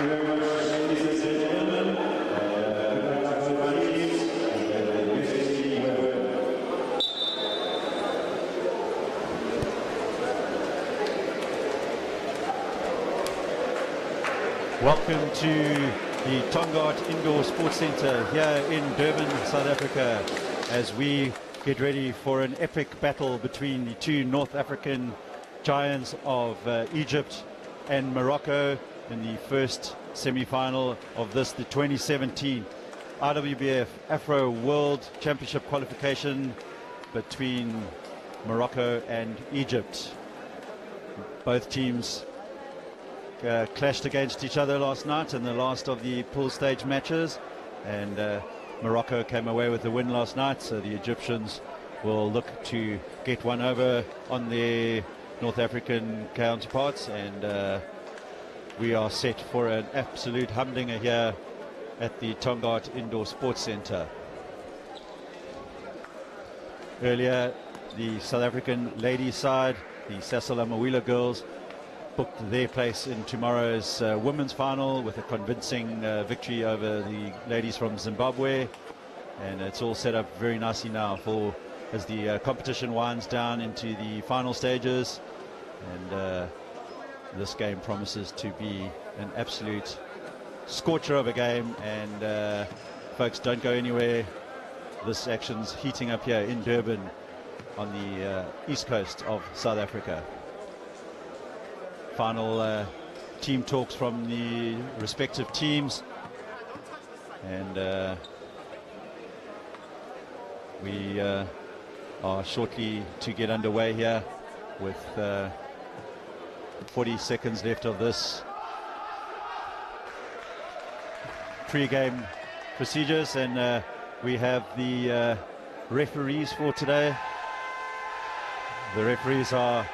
you very much, ladies and gentlemen. Good luck to everybody. Welcome to the Tongaat Indoor Sports Centre here in Durban, South Africa, as we get ready for an epic battle between the two North African giants of Egypt and Morocco in the first semi-final of this, the 2017 IWBF Afro World Championship qualification between Morocco and Egypt. Both teams clashed against each other last night in the last of the pool stage matches, and Morocco came away with the win last night, so the Egyptians will look to get one over on their North African counterparts, and we are set for an absolute humdinger here at the Tongaat Indoor Sports Centre. Earlier, the South African ladies side, the Sasol Amawila girls, booked their place in tomorrow's women's final with a convincing victory over the ladies from Zimbabwe, and it's all set up very nicely now for as the competition winds down into the final stages, and this game promises to be an absolute scorcher of a game. And folks, don't go anywhere. This action's heating up here in Durban on the east coast of South Africa. Final team talks from the respective teams, and we are shortly to get underway here with 40 seconds left of this pre-game procedures, and we have the referees for today. The referees are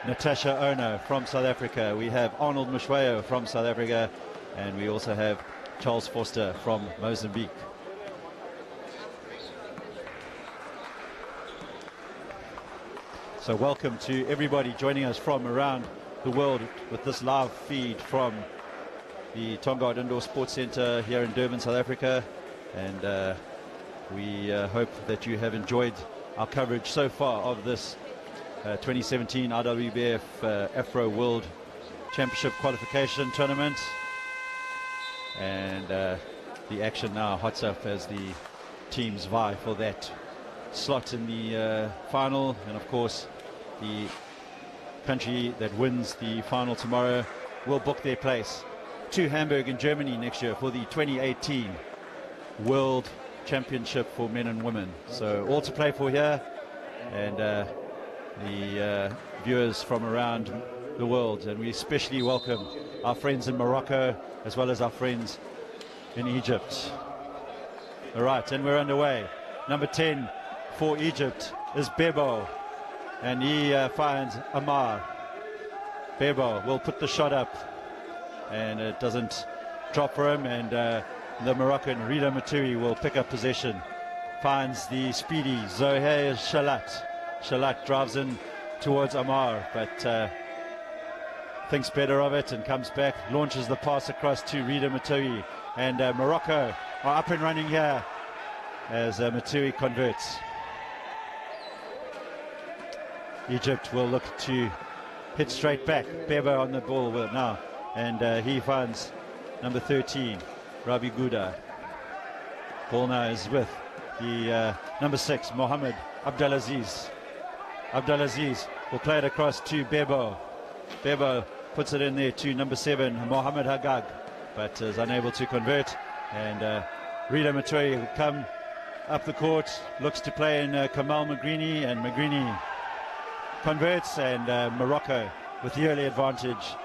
Natasha Ono from South Africa, we have Arnold Mshwayo from South Africa, and we also have Charles Foster from Mozambique. So welcome to everybody joining us from around the world with this live feed from the Tongaat Indoor Sports Centre here in Durban, South Africa, and we hope that you have enjoyed our coverage so far of this 2017 IWBF Afro World Championship qualification tournament, and the action now hots up as the teams vie for that slot in the final, and of course the country that wins the final tomorrow will book their place to Hamburg in Germany next year for the 2018 World Championship for men and women. So all to play for here, and the viewers from around the world, and we especially welcome our friends in Morocco as well as our friends in Egypt. All right, and we're underway. Number 10 for Egypt is Bebo, and he finds Amar. Bebo will put the shot up, and it doesn't drop for him, and the Moroccan Rida Matui will pick up possession. Finds the speedy Zohair Shalat. Shalat drives in towards Amar, but thinks better of it and comes back, launches the pass across to Rida Matui, and Morocco are up and running here as Matui converts. Egypt will look to hit straight back. Bebo on the ball now, and he finds number 13, Rabi Gouda. Ball now is with the number 6, Mohammed Abdelaziz. Abdelaziz will play it across to Bebo. Bebo puts it in there to number 7, Mohammed Hagag, but is unable to convert. And Rida Matui will come up the court, looks to play in Kamal Magrini, and Magrini converts, and Morocco with the early advantage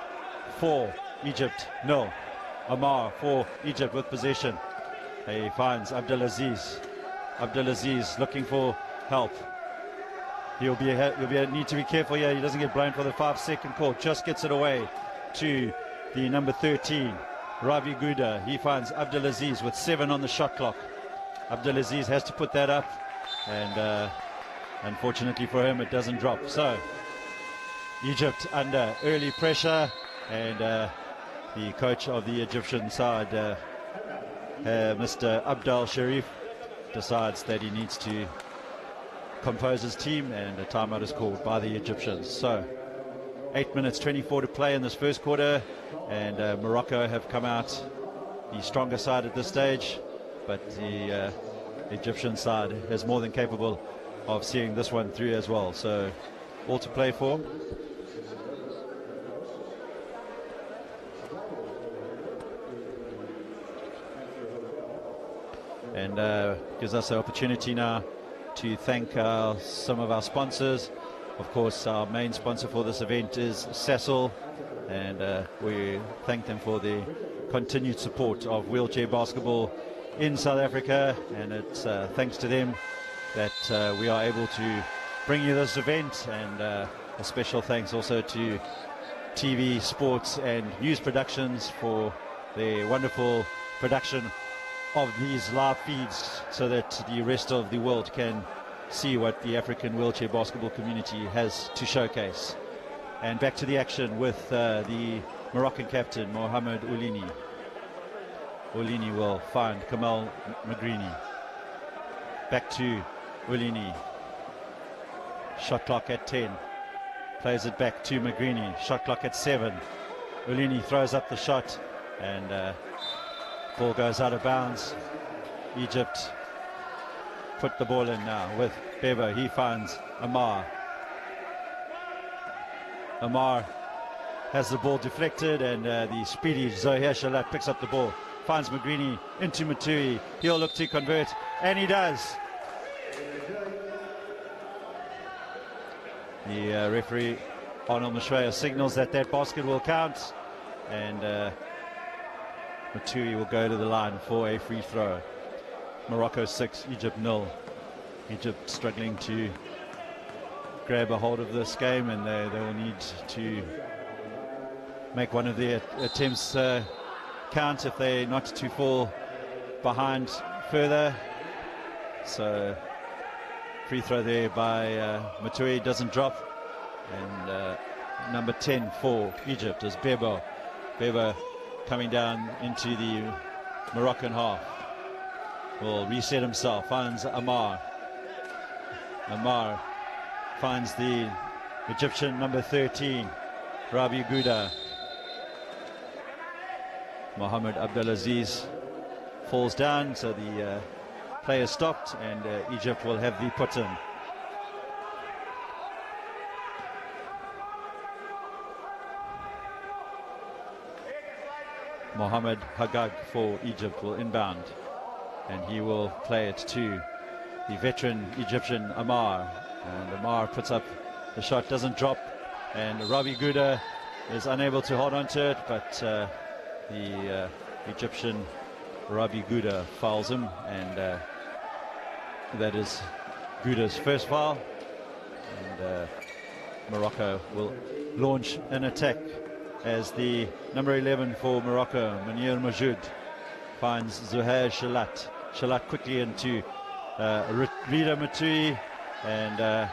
for Egypt, 0. Amar for Egypt with possession. He finds Abdelaziz. Abdelaziz looking for help. He'll need to be careful here. He doesn't get blown for the 5-second call. Just gets it away to the number 13, Ravi Gouda. He finds Abdelaziz with 7 on the shot clock. Abdelaziz has to put that up, and unfortunately for him, it doesn't drop. So Egypt under early pressure, and the coach of the Egyptian side, Mr. Abdel Sharif, decides that he needs to compose his team, and a timeout is called by the Egyptians. So 8 minutes 24 to play in this first quarter, and Morocco have come out the stronger side at this stage, but the Egyptian side is more than capable of seeing this one through as well. So all to play for. And gives us an opportunity now to thank some of our sponsors. Of course, our main sponsor for this event is Cecil, and we thank them for the continued support of wheelchair basketball in South Africa, and it's thanks to them that we are able to bring you this event. And a special thanks also to TV, Sports and News Productions for their wonderful production of these live feeds, so that the rest of the world can see what the African wheelchair basketball community has to showcase. And back to the action with the Moroccan captain, Mohamed Oulini. Oulini will find Kamal Magrini. Back to Oulini. Shot clock at 10. Plays it back to Magrini. Shot clock at 7. Oulini throws up the shot, and ball goes out of bounds. Egypt put the ball in now with Bebo. He finds Amar. Amar has the ball deflected, and the speedy Zohair Shalat picks up the ball, finds Magrini into Matui. He'll look to convert, and he does. The referee Arnold Mashwaya signals that that basket will count, and Matui will go to the line for a free throw. Morocco 6, Egypt 0. Egypt struggling to grab a hold of this game, and they will need to make one of their attempts count if they're not to fall behind further. So free throw there by Matui doesn't drop, and number 10 for Egypt is Bebo. Bebo coming down into the Moroccan half. Will reset himself, finds Amar. Amar finds the Egyptian number 13, Rabi Gouda. Mohamed Abdelaziz falls down, so the play is stopped, and Egypt will have the put-in. Mohamed Hagag for Egypt will inbound, and he will play it to the veteran Egyptian Amar, and Amar puts up the shot, doesn't drop, and Rabi Gouda is unable to hold on to it, but the Egyptian Rabi Gouda fouls him, and that is Gouda's first foul, and Morocco will launch an attack as the number 11 for Morocco, Munir Majoud, finds Zuhair Shalat. Shalat quickly into Rida Matui, and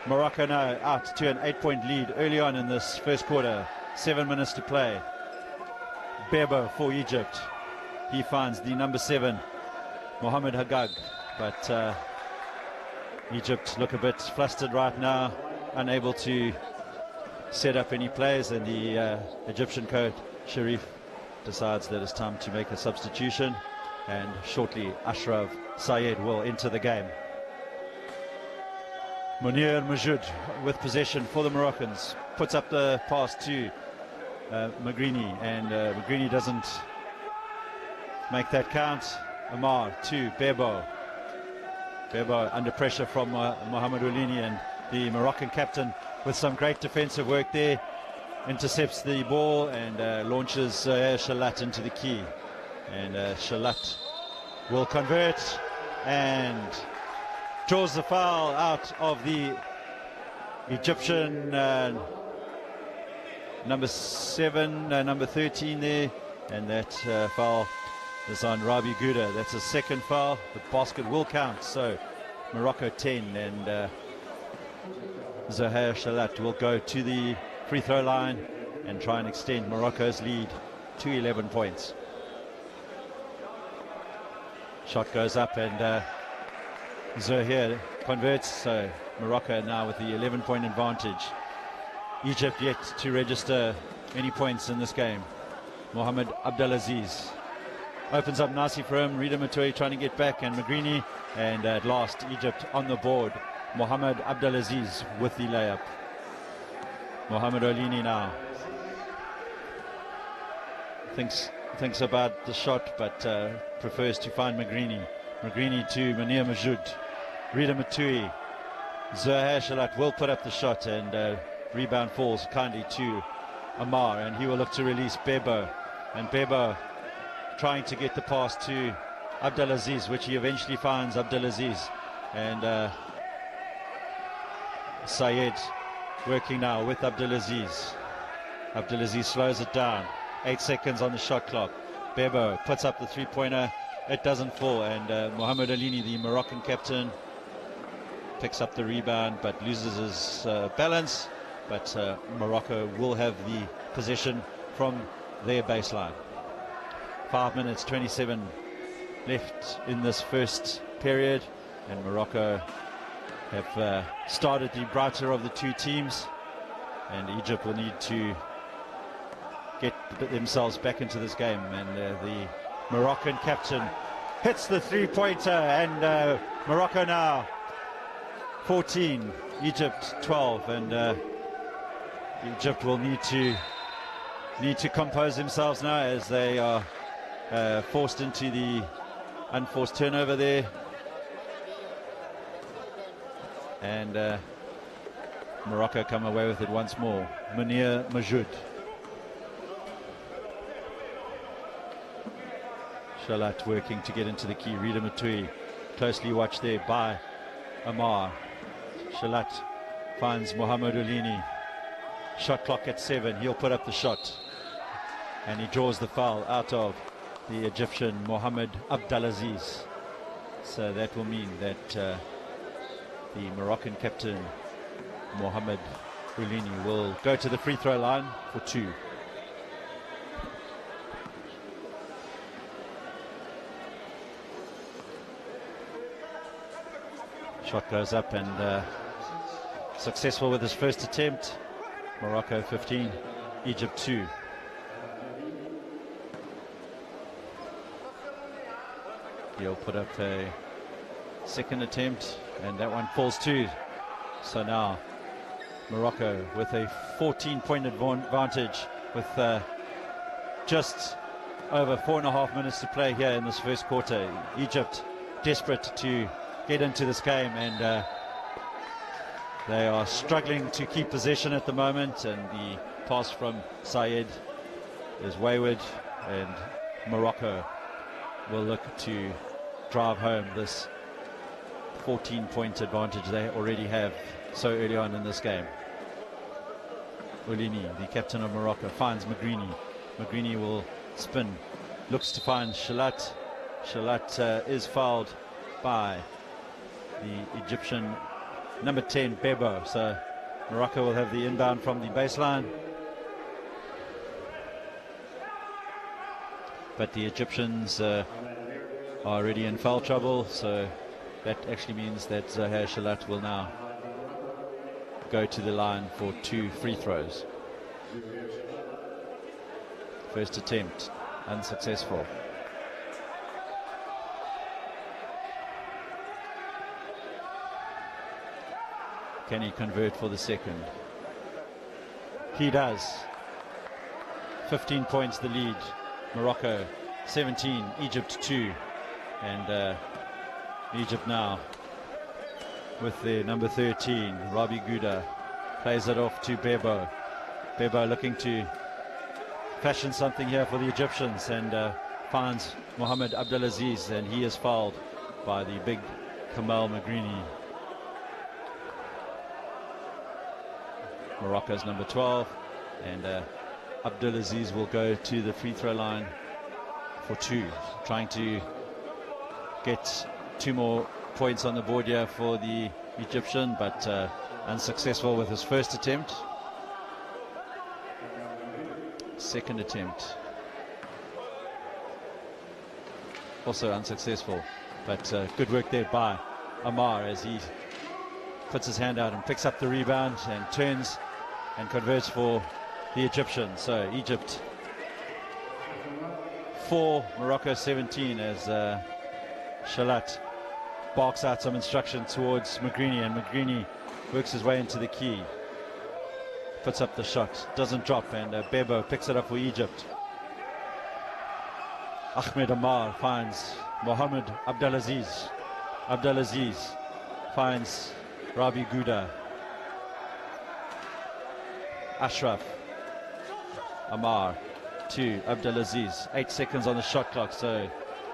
Morocco now out to an 8-point lead early on in this first quarter. 7 minutes to play. Bebo for Egypt. He finds the number 7, Mohamed Hagag, but Egypt look a bit flustered right now, unable to set up any plays, and the Egyptian coach Sharif decides that it's time to make a substitution, and shortly Ashraf Syed will enter the game. Munir Majoud with possession for the Moroccans, puts up the pass to Magrini, and Magrini doesn't make that count. Amar to Bebo. Bebo under pressure from Mohamed Oulini, and the Moroccan captain with some great defensive work there, intercepts the ball and launches Shalat into the key, and Shalat will convert and draws the foul out of the Egyptian number 13 there, and that foul is on Rabi Gouda. That's a second foul. The basket will count, so Morocco 10, and Zuhair Shalat will go to the free throw line and try and extend Morocco's lead to 11 points. Shot goes up and Zohair converts, so Morocco now with the 11-point advantage. Egypt yet to register any points in this game. Mohamed Abdelaziz opens up nicely for him. Rida Matui trying to get back, and Magrini, and at last Egypt on the board. Mohamed Abdelaziz with the layup. Mohamed Olini now thinks about the shot, but prefers to find Magrini. Magrini to Munir Majoud. Rida Matui. Zohair Shalat will put up the shot, and rebound falls kindly to Amar, and he will look to release Bebo. And Bebo trying to get the pass to Abdelaziz, which he eventually finds Abdelaziz. And Sayed working now with Abdelaziz. Abdelaziz slows it down. 8 seconds on the shot clock. Bebo puts up the three-pointer. It doesn't fall, and Mohamed Alini, the Moroccan captain, picks up the rebound but loses his balance. But Morocco will have the possession from their baseline. 5 minutes 27 left in this first period, and Morocco have started the brighter of the two teams, and Egypt will need to get themselves back into this game. And the Moroccan captain hits the three-pointer, and Morocco now 14, Egypt 12, and Egypt will need to compose themselves now as they are forced into the unforced turnover there. And Morocco come away with it once more. Munir Majoud. Shalat working to get into the key. Rida Matui closely watched there by Amar. Shalat finds Mohamed Olini. Shot clock at 7. He'll put up the shot, and he draws the foul out of the Egyptian Mohamed Abdelaziz. So that will mean that the Moroccan captain Mohamed Olini will go to the free throw line for 2. Shot goes up, and successful with his first attempt. Morocco 15, Egypt 2. He'll put up a second attempt, and that one falls too. So now Morocco with a 14-point advantage with just over 4.5 minutes to play here in this first quarter. Egypt desperate to get into this game, and they are struggling to keep possession at the moment, and the pass from Sayed is wayward, and Morocco will look to drive home this 14-point advantage they already have so early on in this game. Olini, the captain of Morocco, finds Magrini. Magrini will spin, looks to find Shalat. Shalat is fouled by the Egyptian number 10, Bebo. So Morocco will have the inbound from the baseline, but the Egyptians are already in foul trouble, so that actually means that Zohair Shalat will now go to the line for 2 free throws. First attempt unsuccessful. Can he convert for the second? He does. 15 points the lead. Morocco 17, Egypt 2. And Egypt now with their number 13, Rabi Gouda, plays it off to Bebo. Bebo looking to fashion something here for the Egyptians, and finds Mohamed Abdelaziz, and he is fouled by the big Kamal Magrini. Morocco's number 12, and Abdelaziz will go to the free throw line for 2, trying to get 2 more points on the board here for the Egyptian, but unsuccessful with his first attempt. Second attempt also unsuccessful. But good work there by Amar as he puts his hand out and picks up the rebound and turns and converts for the Egyptians. So Egypt 4, Morocco 17, as Shalat barks out some instruction towards Magrini, and Magrini works his way into the key, puts up the shot, doesn't drop, and Bebo picks it up for Egypt. Ahmed Amar finds Mohammed Abdelaziz. Abdelaziz finds Rabi Gouda. Ashraf. Amar to Abdelaziz. 8 seconds on the shot clock, so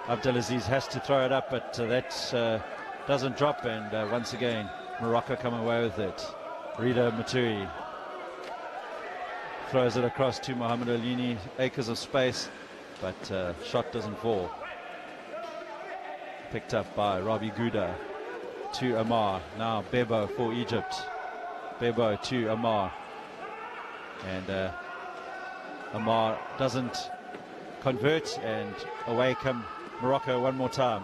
Abdelaziz has to throw it up, but that doesn't drop, and once again Morocco come away with it. Rida Maturi throws it across to Mohamed Alini. Acres of space, but shot doesn't fall. Picked up by Rabi Gouda to Amar. Now Bebo for Egypt. Bebo to Amar, and Amar doesn't convert, and away come Morocco one more time.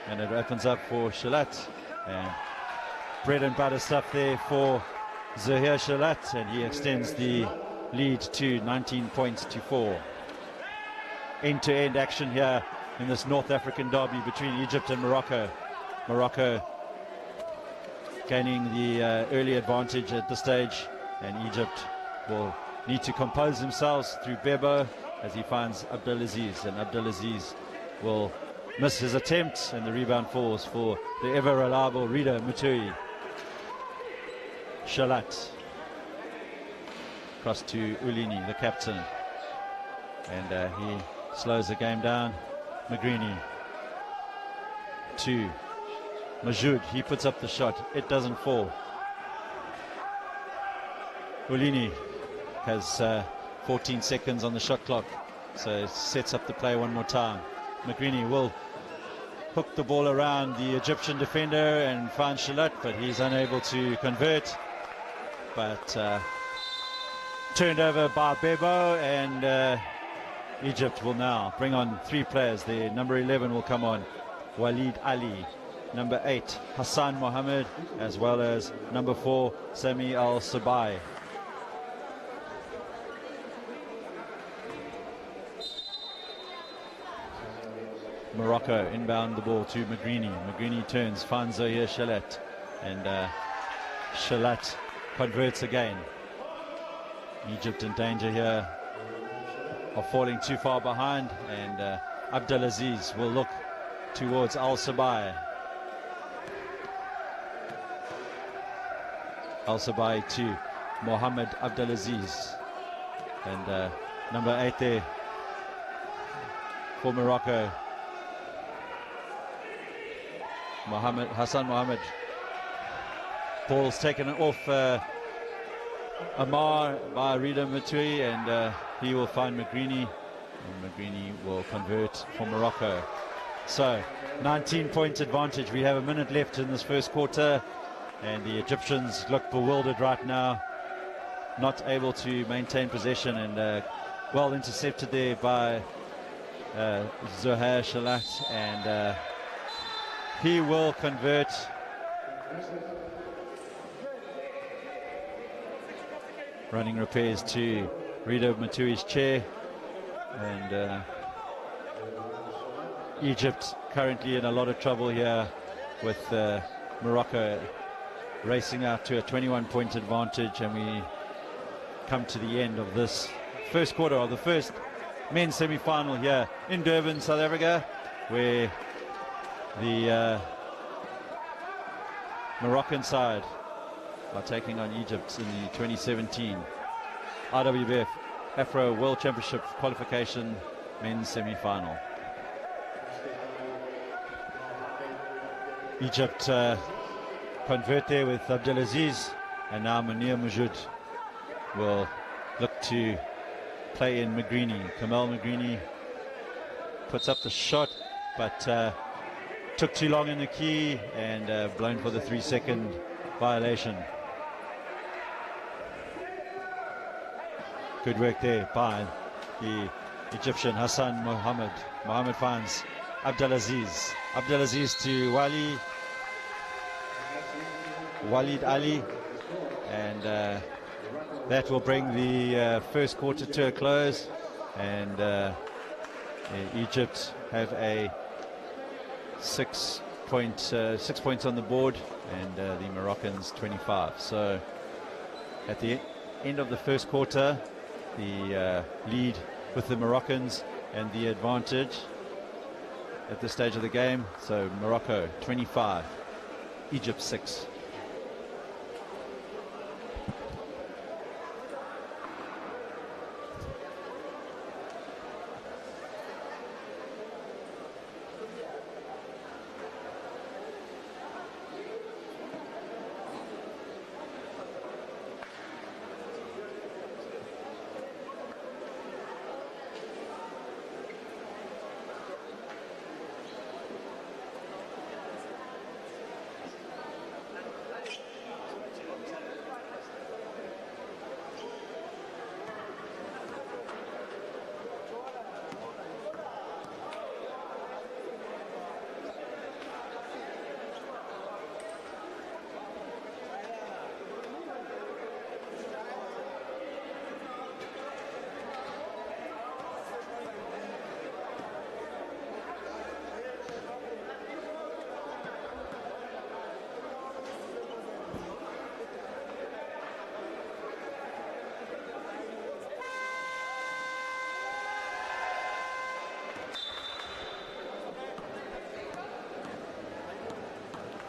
And it opens up for Shalat, and bread and butter stuff there for Zahir Shalat, and he extends the lead to 19 points to 4. End-to-end action here in this North African derby between Egypt and Morocco. Morocco gaining the early advantage at this stage, and Egypt will need to compose themselves through Bebo as he finds Abdelaziz, and Abdelaziz will miss his attempt, and the rebound falls for the ever reliable Rida Maturi. Shalat across to Ulini, the captain, and he slows the game down. Magrini to Majoud, he puts up the shot, it doesn't fall. Ulini has 14 seconds on the shot clock, so sets up the play one more time. Magrini will hook the ball around the Egyptian defender and find Shalat, but he's unable to convert. But turned over by Bebo, and Egypt will now bring on 3 players. The number 11 will come on, Walid Ali. Number 8, Hassan Mohammed, as well as number 4, Sami Al-Sabai. Morocco inbound the ball to Magrini. Magrini turns, finds Zahir Shalat, and Shalat converts again. Egypt in danger here of falling too far behind, and Abdelaziz will look towards Al-Sabai. Al-Sabai to Mohammed Abdelaziz, and number 8 there for Morocco, Hassan Mohammed. Ball's taken off Amar by Rida Matui, and he will find Magrini, and Magrini will convert for Morocco. So 19-point advantage. We have a minute left in this first quarter, and the Egyptians look bewildered right now, not able to maintain possession, and well intercepted there by Zohair Shalat, and he will convert. Running repairs to Rida Matui's chair, and Egypt currently in a lot of trouble here, with Morocco racing out to a 21-point advantage, and we come to the end of this first quarter of the first men's semi-final here in Durban, South Africa, where the Moroccan side are taking on Egypt in the 2017 IWBF Afro World Championship qualification men's semi-final. Egypt convert there with Abdelaziz, and now Munir Majoud will look to play in Magrini. Kamal Magrini puts up the shot, but took too long in the key, and blown for the 3-second violation. Good work there by the Egyptian Hassan Mohammed. Mohammed finds Abdelaziz. Abdelaziz to Walid Ali, and that will bring the first quarter to a close, and Egypt have a 6 points on the board, and the Moroccans 25. So at the end of the first quarter, the lead with the Moroccans and the advantage at this stage of the game. So Morocco 25, Egypt 6.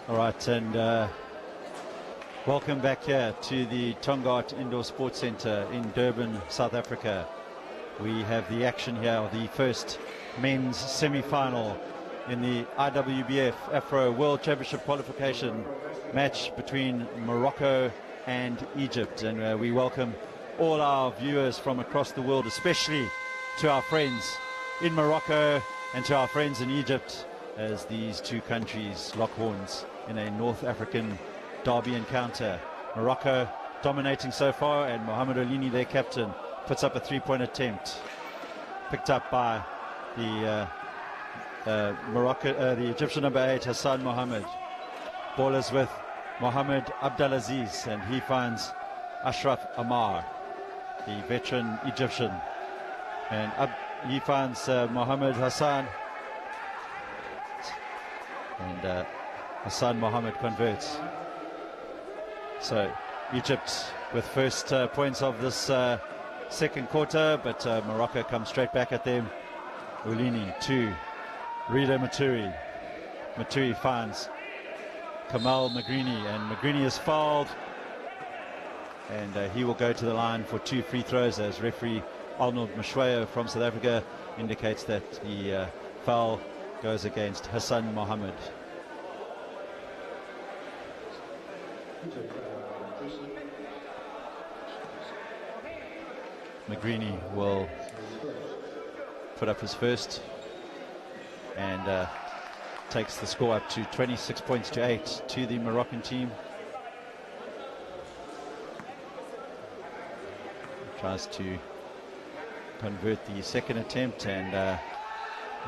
All right, and welcome back here to the Tongaat Indoor Sports Centre in Durban, South Africa. We have the action here of the first men's semi-final in the IWBF Afro World Championship qualification match between Morocco and Egypt. And we welcome all our viewers from across the world, especially to our friends in Morocco and to our friends in Egypt, as these two countries lock horns in a North African derby encounter. Morocco dominating so far, and Mohamed Olini, their captain, puts up a three-point attempt, picked up by the the Egyptian number 8, Hassan Mohamed. Ball is with Mohamed Abdelaziz, and he finds Ashraf Amar, the veteran Egyptian, and he finds Mohamed Hassan, and Hassan Mohamed converts. So Egypt with first points of this second quarter, but Morocco comes straight back at them. Ulini to Rida Maturi. Maturi finds Kamal Magrini, and Magrini is fouled, and he will go to the line for 2 free throws, as referee Arnold Mashweo from South Africa indicates that the foul goes against Hassan Mohamed. Magrini will put up his first, and takes the score up to 26 points to 8 to the Moroccan team. Tries to convert the second attempt, and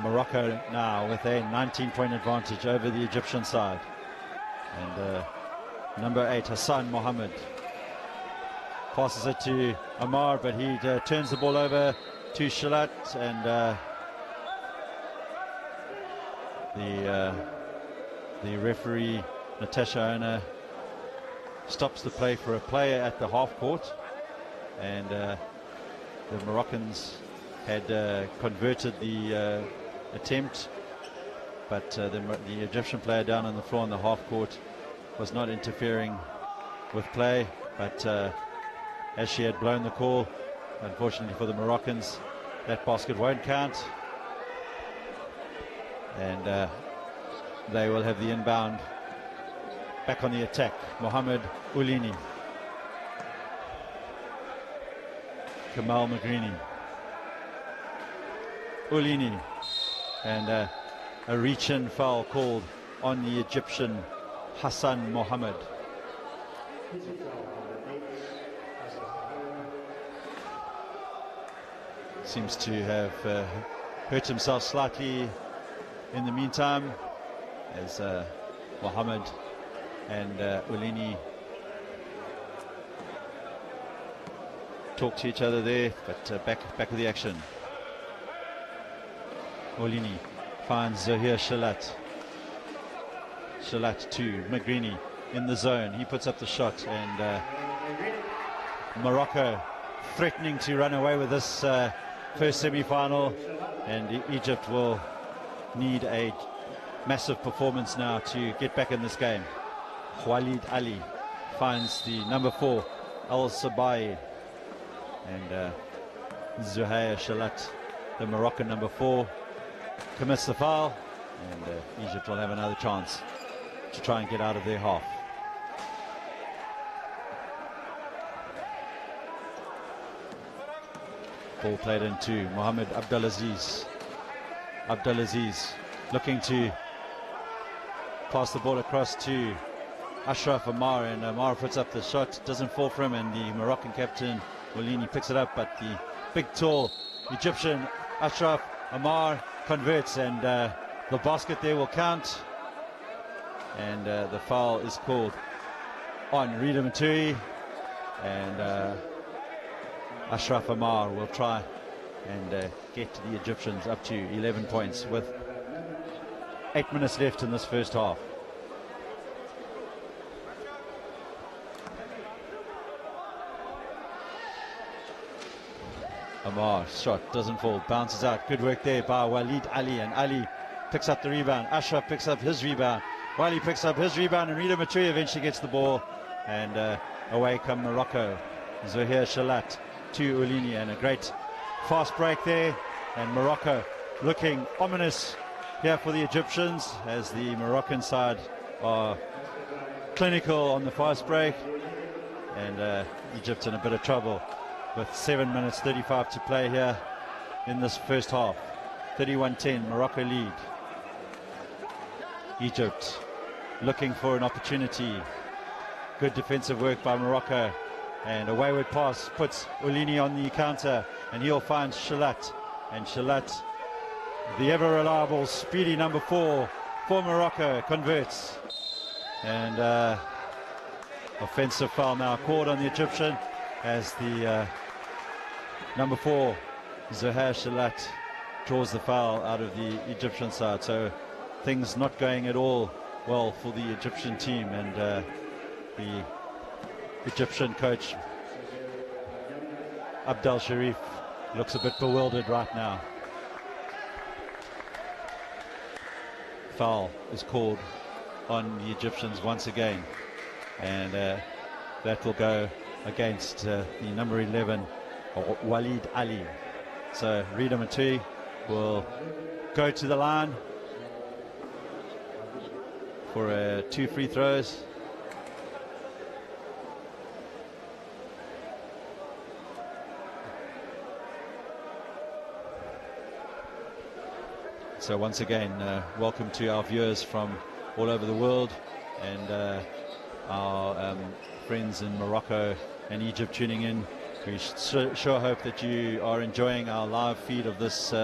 Morocco now with a 19-point advantage over the Egyptian side. And number 8, Hassan Mohamed, passes it to Amar, but he turns the ball over to Shalat, and the referee, Natasha Ona, stops the play for a player at the half court, and the Moroccans had converted the attempt, but the Egyptian player down on the floor on the half court was not interfering with play, but as she had blown the call, unfortunately for the Moroccans, that basket won't count, and they will have the inbound back on the attack. Mohamed Ulini, Kamal Magrini, Ulini, and a reach-in foul called on the Egyptian Hassan Mohamed. Seems to have hurt himself slightly in the meantime, as Mohammed and Ulini talk to each other there, but back of the action. Ulini finds Zahir Shalat. Shalat to Magrini in the zone. He puts up the shot, and Morocco threatening to run away with this first semi-final, and Egypt will need a massive performance now to get back in this game. Walid Ali finds the number 4 Al Sabai, and Zuhair Shalat, the Moroccan number 4, commits the foul, and Egypt will have another chance to try and get out of their half. Ball played into Mohammed Abdelaziz. Abdelaziz looking to pass the ball across to Ashraf Amar, and Amar puts up the shot, doesn't fall for him, and the Moroccan captain Moulini picks it up, but the big tall Egyptian Ashraf Amar converts, and the basket there will count, and the foul is called on Rida Matui, and Ashraf Amar will try and get the Egyptians up to 11 points with 8 minutes left in this first half. Amar shot doesn't fall, bounces out. Good work there by Walid Ali, and Ali picks up the rebound. Ashraf picks up his rebound. Wali picks up his rebound, and Rida Matui eventually gets the ball, and away come Morocco. Zohair Shalat to Ulini, and a great fast break there, and Morocco looking ominous here for the Egyptians, as the Moroccan side are clinical on the fast break, and Egypt in a bit of trouble with 7 minutes 35 to play here in this first half. 31-10, Morocco lead. Egypt looking for an opportunity. Good defensive work by Morocco, and a wayward pass puts Ulini on the counter, and he'll find Shalat, and Shalat, the ever reliable speedy number 4 for Morocco, converts, and offensive foul now called on the Egyptian, as the number 4 Zohair Shalat draws the foul out of the Egyptian side. So things not going at all well for the Egyptian team, and the Egyptian coach Abdel Sharif looks a bit bewildered right now. Foul is called on the Egyptians once again, and that will go against the number 11 Walid Ali. So Rida Matui will go to the line for 2 free throws. So once again, welcome to our viewers from all over the world, and our friends in Morocco and Egypt tuning in. We sure hope that you are enjoying our live feed of this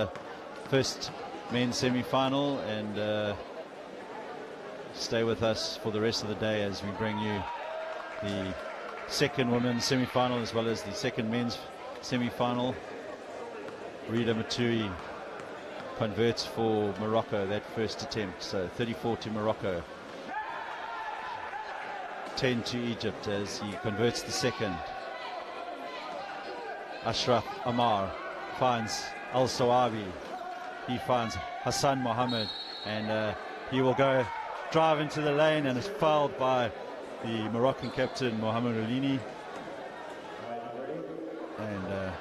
first men's semi-final, and stay with us for the rest of the day as we bring you the second women's semi-final as well as the second men's semi-final. Rida Matui converts for Morocco that first attempt, so 34 to Morocco, 10 to Egypt as he converts the second. Ashraf Amar finds Al Sawabi, he finds Hassan Mohammed, and he will go drive into the lane and is fouled by the Moroccan captain Mohamed Ulini, and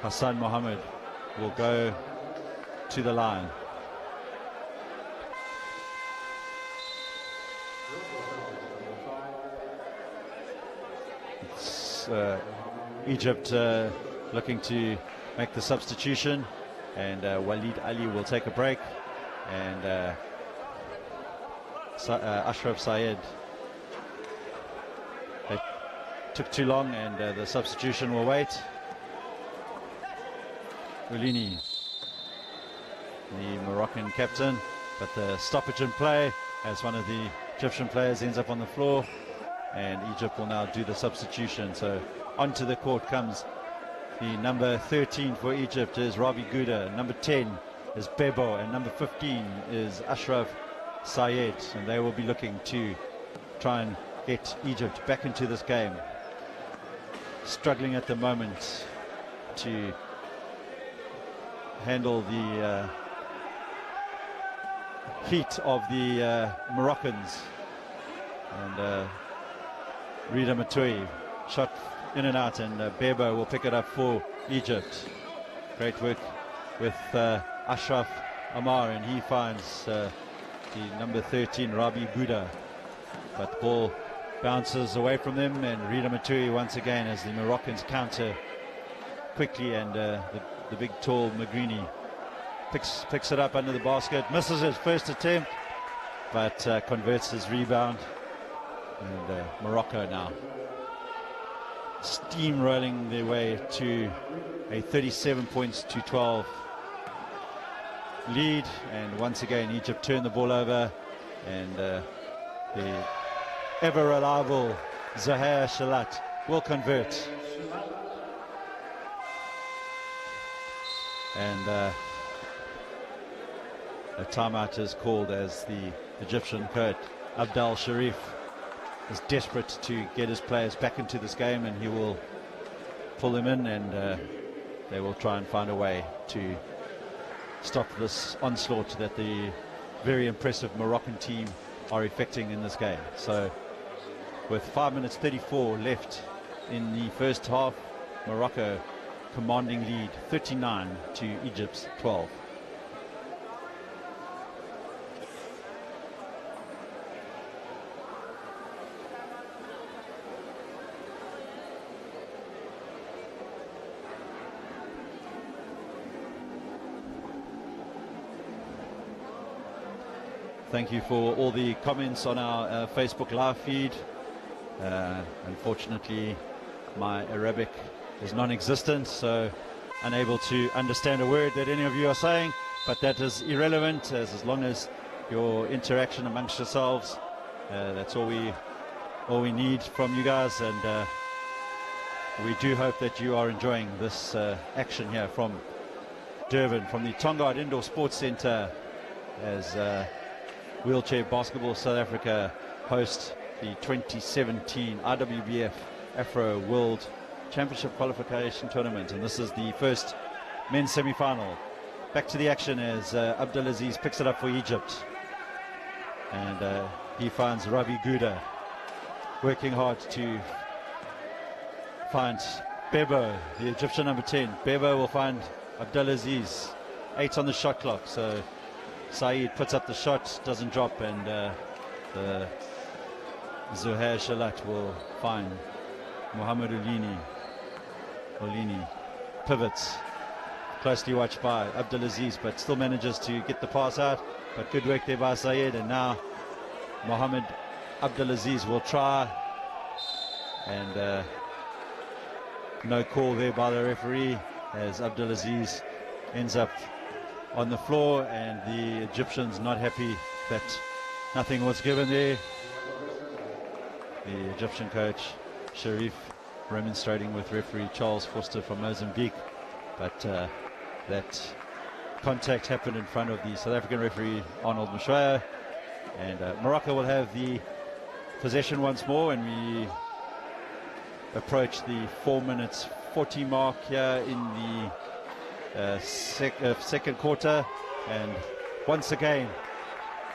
Hassan Mohammed will go to the line. It's Egypt looking to make the substitution, and Walid Ali will take a break, and Ashraf Syed, it took too long, and the substitution will wait. Ulini the Moroccan captain, but the stoppage in play as one of the Egyptian players ends up on the floor, and Egypt will now do the substitution. So onto the court comes the number 13 for Egypt is Rabi Gouda, number 10 is Bebo, and number 15 is Ashraf Syed, and they will be looking to try and get Egypt back into this game. Struggling at the moment to handle the heat of the Moroccans. And Rida Matui shot in and out, and Bebo will pick it up for Egypt. Great work with Ashraf Amar, and he finds the number 13 Rabi Gouda, but the ball bounces away from them, and Rida Matui once again as the Moroccans counter quickly, and the big tall Magrini picks it up under the basket, misses his first attempt, but converts his rebound. And Morocco now steamrolling their way to a 37 points to 12 lead, and once again Egypt turn the ball over, and the ever reliable Zahir Shalat will convert. And a timeout is called as the Egyptian coach Abdel Sharif is desperate to get his players back into this game, and he will pull them in, and they will try and find a way to stop this onslaught that the very impressive Moroccan team are effecting in this game. So with 5 minutes 34 left in the first half, Morocco commanding lead 39 to Egypt's 12. Thank you for all the comments on our Facebook live feed. Unfortunately, my Arabic is non-existent, so unable to understand a word that any of you are saying, but that is irrelevant as long as your interaction amongst yourselves, that's all we need from you guys, and we do hope that you are enjoying this action here from Durban, from the Tongaat Indoor Sports Centre, as Wheelchair Basketball South Africa host the 2017 IWBF Afro World Championship Qualification Tournament, and this is the first men's semi-final. Back to the action as Abdelaziz picks it up for Egypt, and he finds Rabi Gouda working hard to find Bebo, the Egyptian number 10. Bebo will find Abdelaziz, 8 on the shot clock, so Saeed puts up the shot, doesn't drop, and the Zuhair Shalat will find Mohamed Olini pivots, closely watched by Abdelaziz, but still manages to get the pass out, but good work there by Saeed, and now Mohamed Abdelaziz will try, and no call there by the referee as Abdelaziz ends up on the floor, and the Egyptians not happy that nothing was given there. The Egyptian coach Sharif remonstrating with referee Charles Foster from Mozambique, but that contact happened in front of the South African referee Arnold Mashaya, and Morocco will have the possession once more, and we approach the 4 minutes 40 mark here in the second quarter, and once again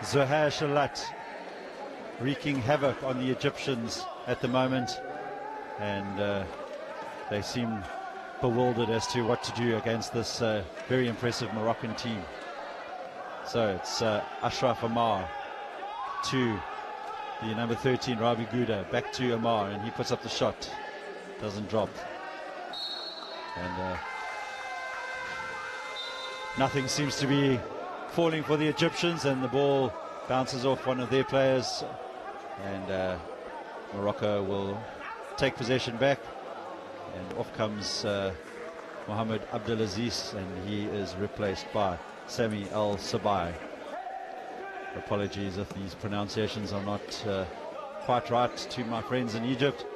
Zuhair Shalat wreaking havoc on the Egyptians at the moment, and they seem bewildered as to what to do against this very impressive Moroccan team. So it's Ashraf Amar to the number 13 Rabi Gouda, back to Amar, and he puts up the shot, doesn't drop, and nothing seems to be falling for the Egyptians, and the ball bounces off one of their players, and Morocco will take possession back, and off comes Mohamed Abdelaziz, and he is replaced by Sami Al-Sabai. Apologies if these pronunciations are not quite right to my friends in Egypt.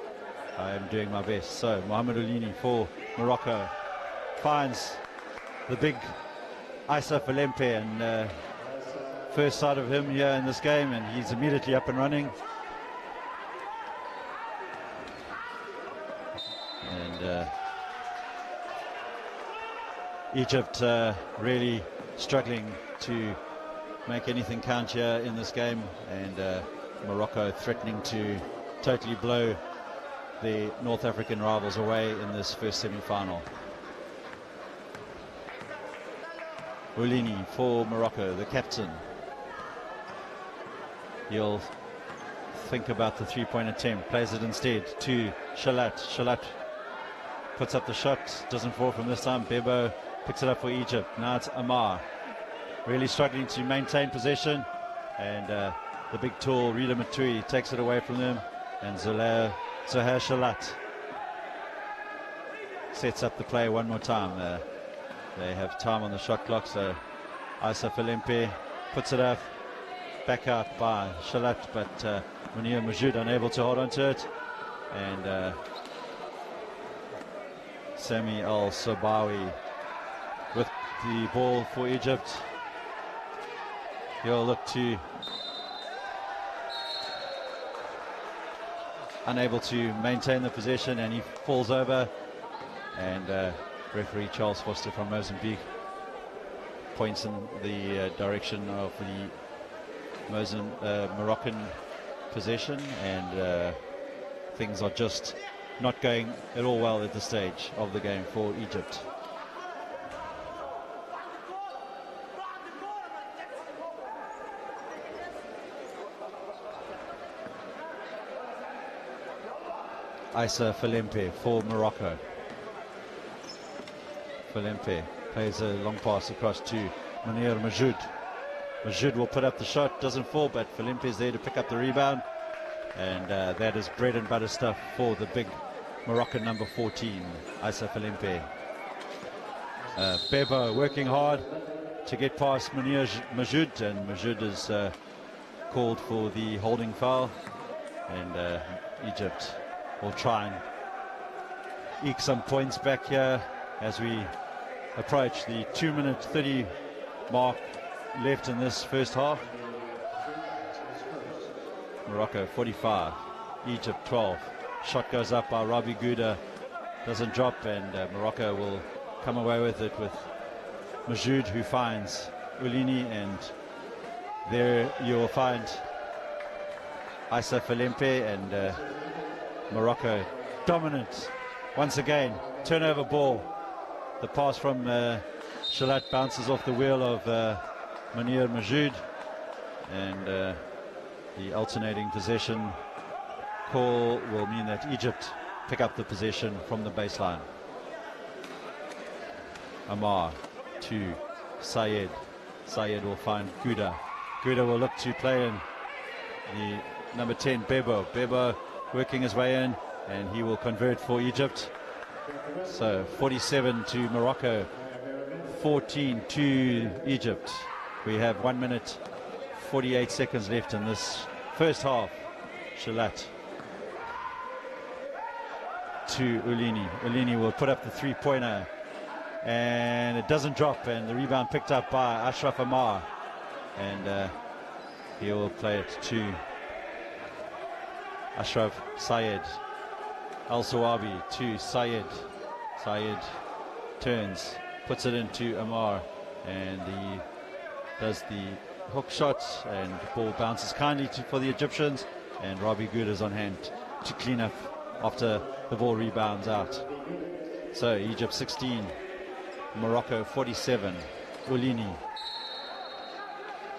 I am doing my best. So Mohamed Oulini for Morocco finds the big Issa Falempe, and first sight of him here in this game, and he's immediately up and running. And Egypt really struggling to make anything count here in this game, and Morocco threatening to totally blow the North African rivals away in this first semi-final. Oulini for Morocco, the captain. He'll think about the three-point attempt, plays it instead to Shalat. Shalat puts up the shot, doesn't fall from this time. Bebo picks it up for Egypt. Now it's Amar, really struggling to maintain possession, and the big tall Rida Matui takes it away from them, and Zohair Shalat sets up the play one more time. They have time on the shot clock, so Issa Falempe puts it up, back out by Shalat, but Munir Majoud unable to hold on to it, and Sami Al-Sabawi with the ball for Egypt. He'll look to unable to maintain the possession, and he falls over, and referee Charles Foster from Mozambique points in the direction of the Moroccan possession, and things are just not going at all well at this stage of the game for Egypt. Issa Falempe for Morocco. Falempe plays a long pass across to Munir Majoud. Majoud will put up the shot, doesn't fall, but Falempe is there to pick up the rebound, and that is bread and butter stuff for the big Moroccan number 14, Issa Falempe. Bebo working hard to get past Munir Majoud, and Majoud is called for the holding foul, and Egypt will try and eke some points back here as we approach the 2-minute 30 mark left in this first half. Morocco 45, Egypt 12. Shot goes up by Robbie Gouda, doesn't drop, and Morocco will come away with it, with Majoud, who finds Oulini, and there you will find Issa Falempe, and Morocco dominant once again. Turnover ball. The pass from Shalat bounces off the wheel of Munir Majoud, and the alternating possession call will mean that Egypt pick up the possession from the baseline. Amar to Sayed. Sayed will find Gouda. Gouda will look to play in the number 10, Bebo. Bebo working his way in, and he will convert for Egypt. So 47 to Morocco, 14 to Egypt. We have 1 minute 48 seconds left in this first half. Shalat to Oulini. Oulini will put up the three-pointer, and it doesn't drop, and the rebound picked up by Ashraf Amar, and he will play it to Ashraf Sayed. Al-Sawabi to Sayed. Sayed turns, puts it into Amar, and he does the hook shot, and the ball bounces kindly for the Egyptians, and Robbie Good is on hand to clean up after the ball rebounds out. So Egypt 16, Morocco 47. Oulini,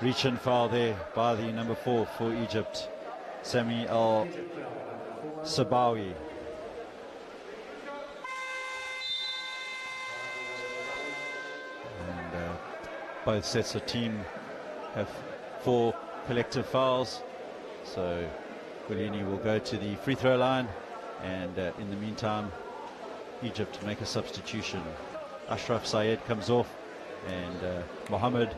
reach and foul there by the number 4 for Egypt, Sami Al-Sabawi. Both sets of team have 4 collective fouls, so Oulini will go to the free throw line, and in the meantime Egypt make a substitution. Ashraf Sayed comes off and Mohammed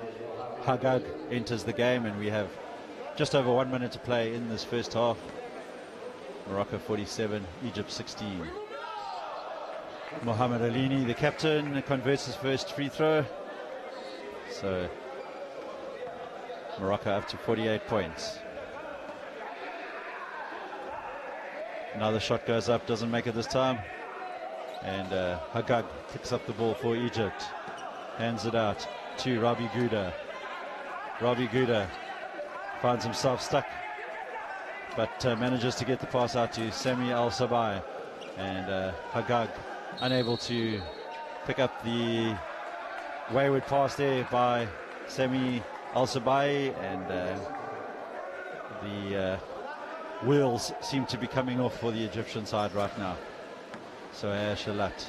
Hagag enters the game, and we have just over 1 minute to play in this first half. Morocco 47, Egypt 16. Mohamed Alini, the captain, converts his first free throw. So Morocco up to 48 points. Another shot goes up, doesn't make it this time. And Hagag picks up the ball for Egypt. Hands it out to Rabi Gouda. Rabi Gouda finds himself stuck, but manages to get the pass out to Sami Al-Sabai. And Hagag unable to pick up the wayward pass there by Sami Al-Sabai, and the wheels seem to be coming off for the Egyptian side right now. So Shalat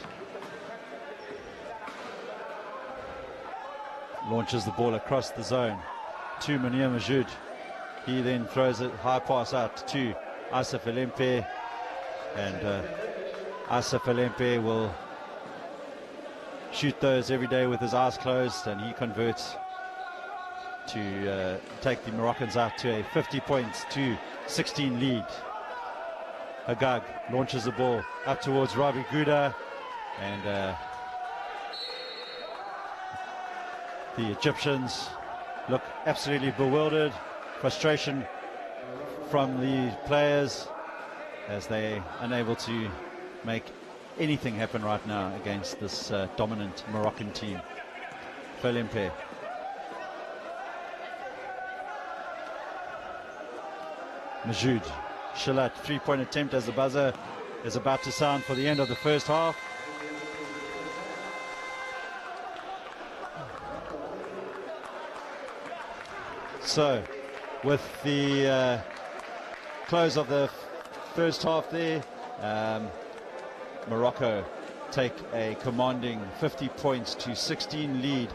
launches the ball across the zone to Munir Majoud. He then throws a high pass out to Asaf Alempe, and Asaf Alempe will shoot those every day with his eyes closed, and he converts to take the Moroccans out to a 50 points to 16 lead. Hagag launches the ball up towards Rabi Gouda, and the Egyptians look absolutely bewildered. Frustration from the players as they're unable to make anything happen right now against this dominant Moroccan team. Felempe. Majoud. Shalat, three-point attempt as the buzzer is about to sound for the end of the first half. So, with the close of the first half there, Morocco take a commanding 50 points to 16 lead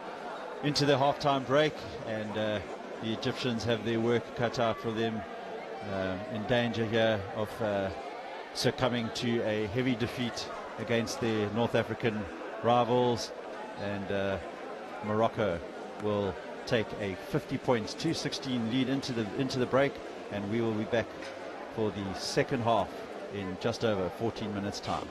into the halftime break, and the Egyptians have their work cut out for them, in danger here of succumbing to a heavy defeat against their North African rivals, and Morocco will take a 50 points to 16 lead into the break, and we will be back for the second half in just over 14 minutes time.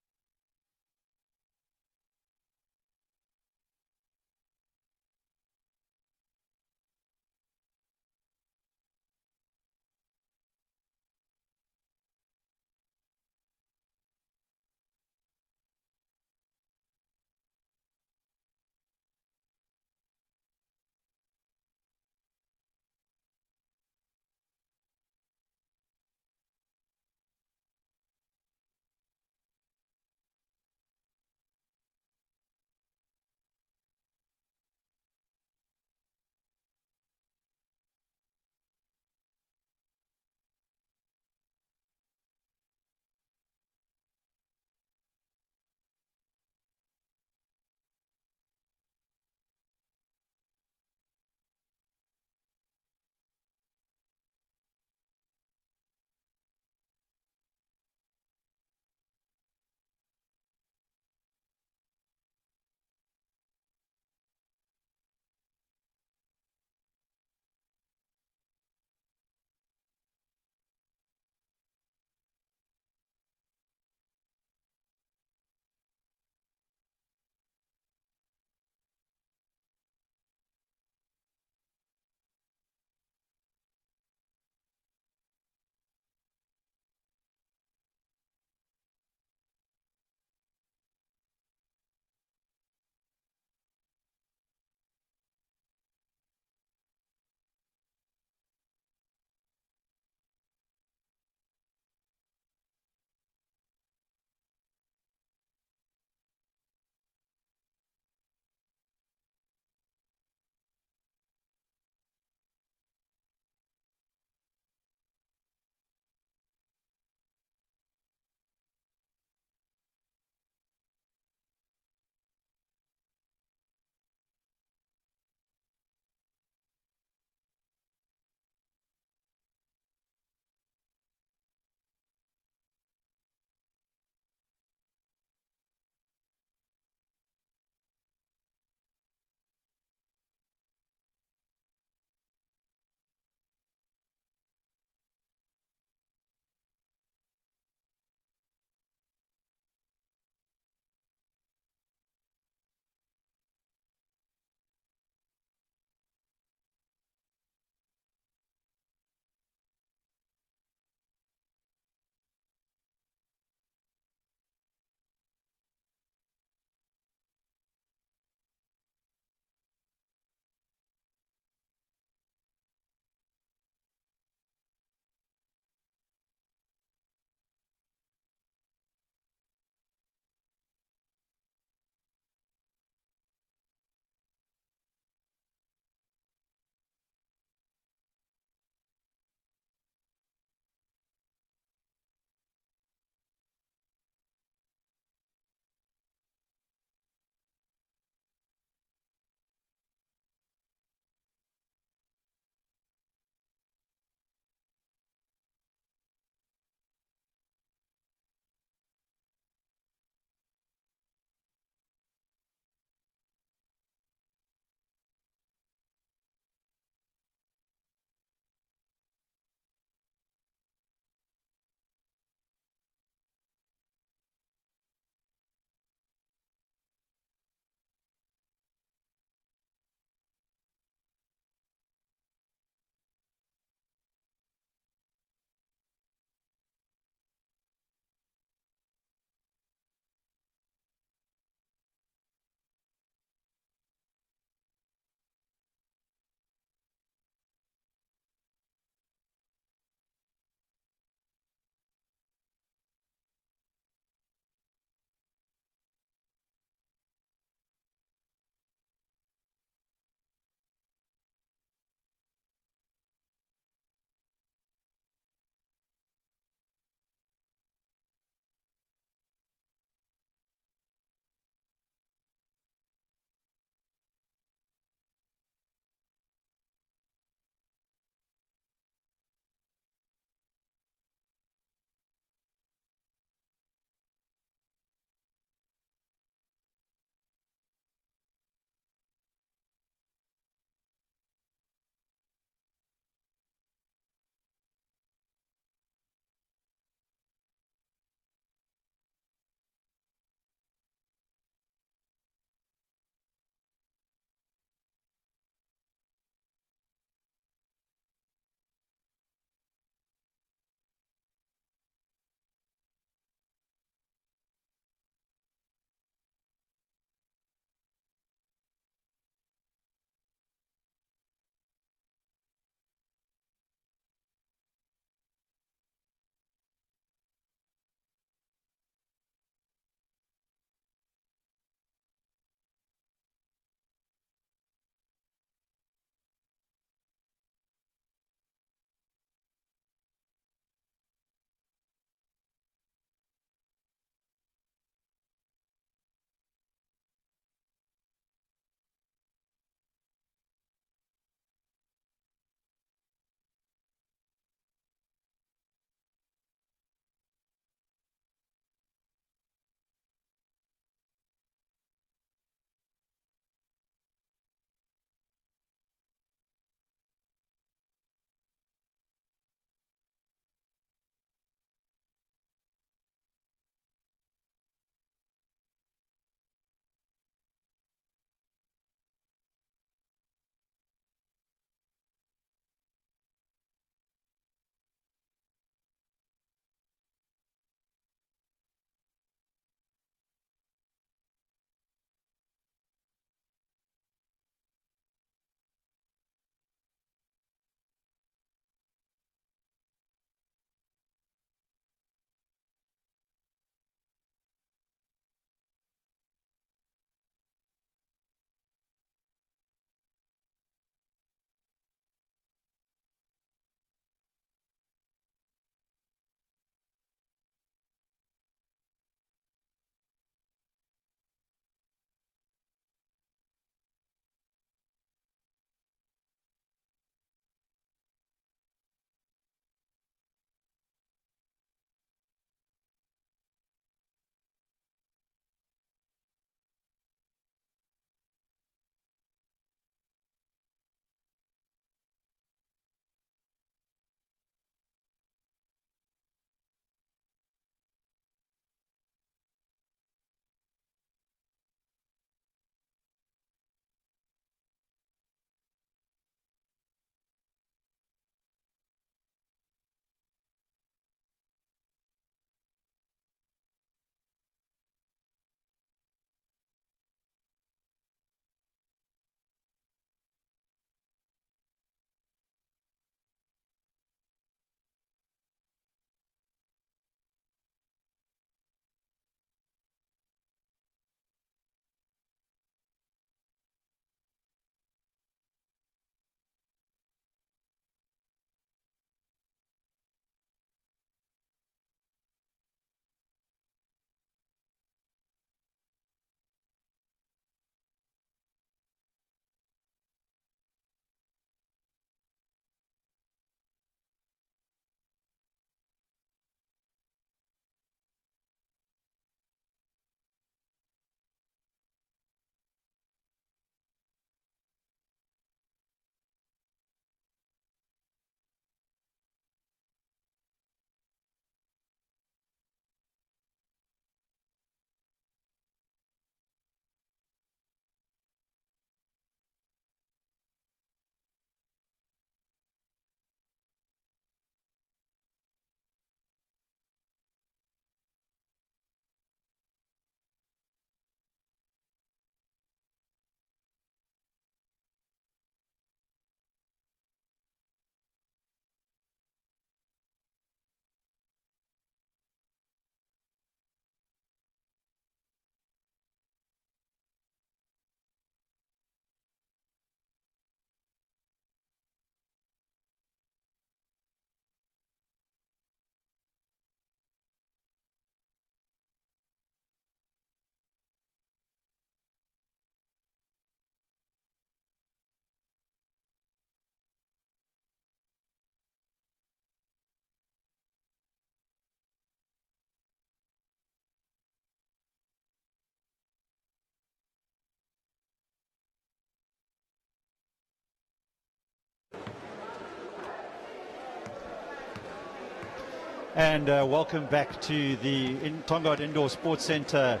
And welcome back to the Tongaat Indoor Sports Centre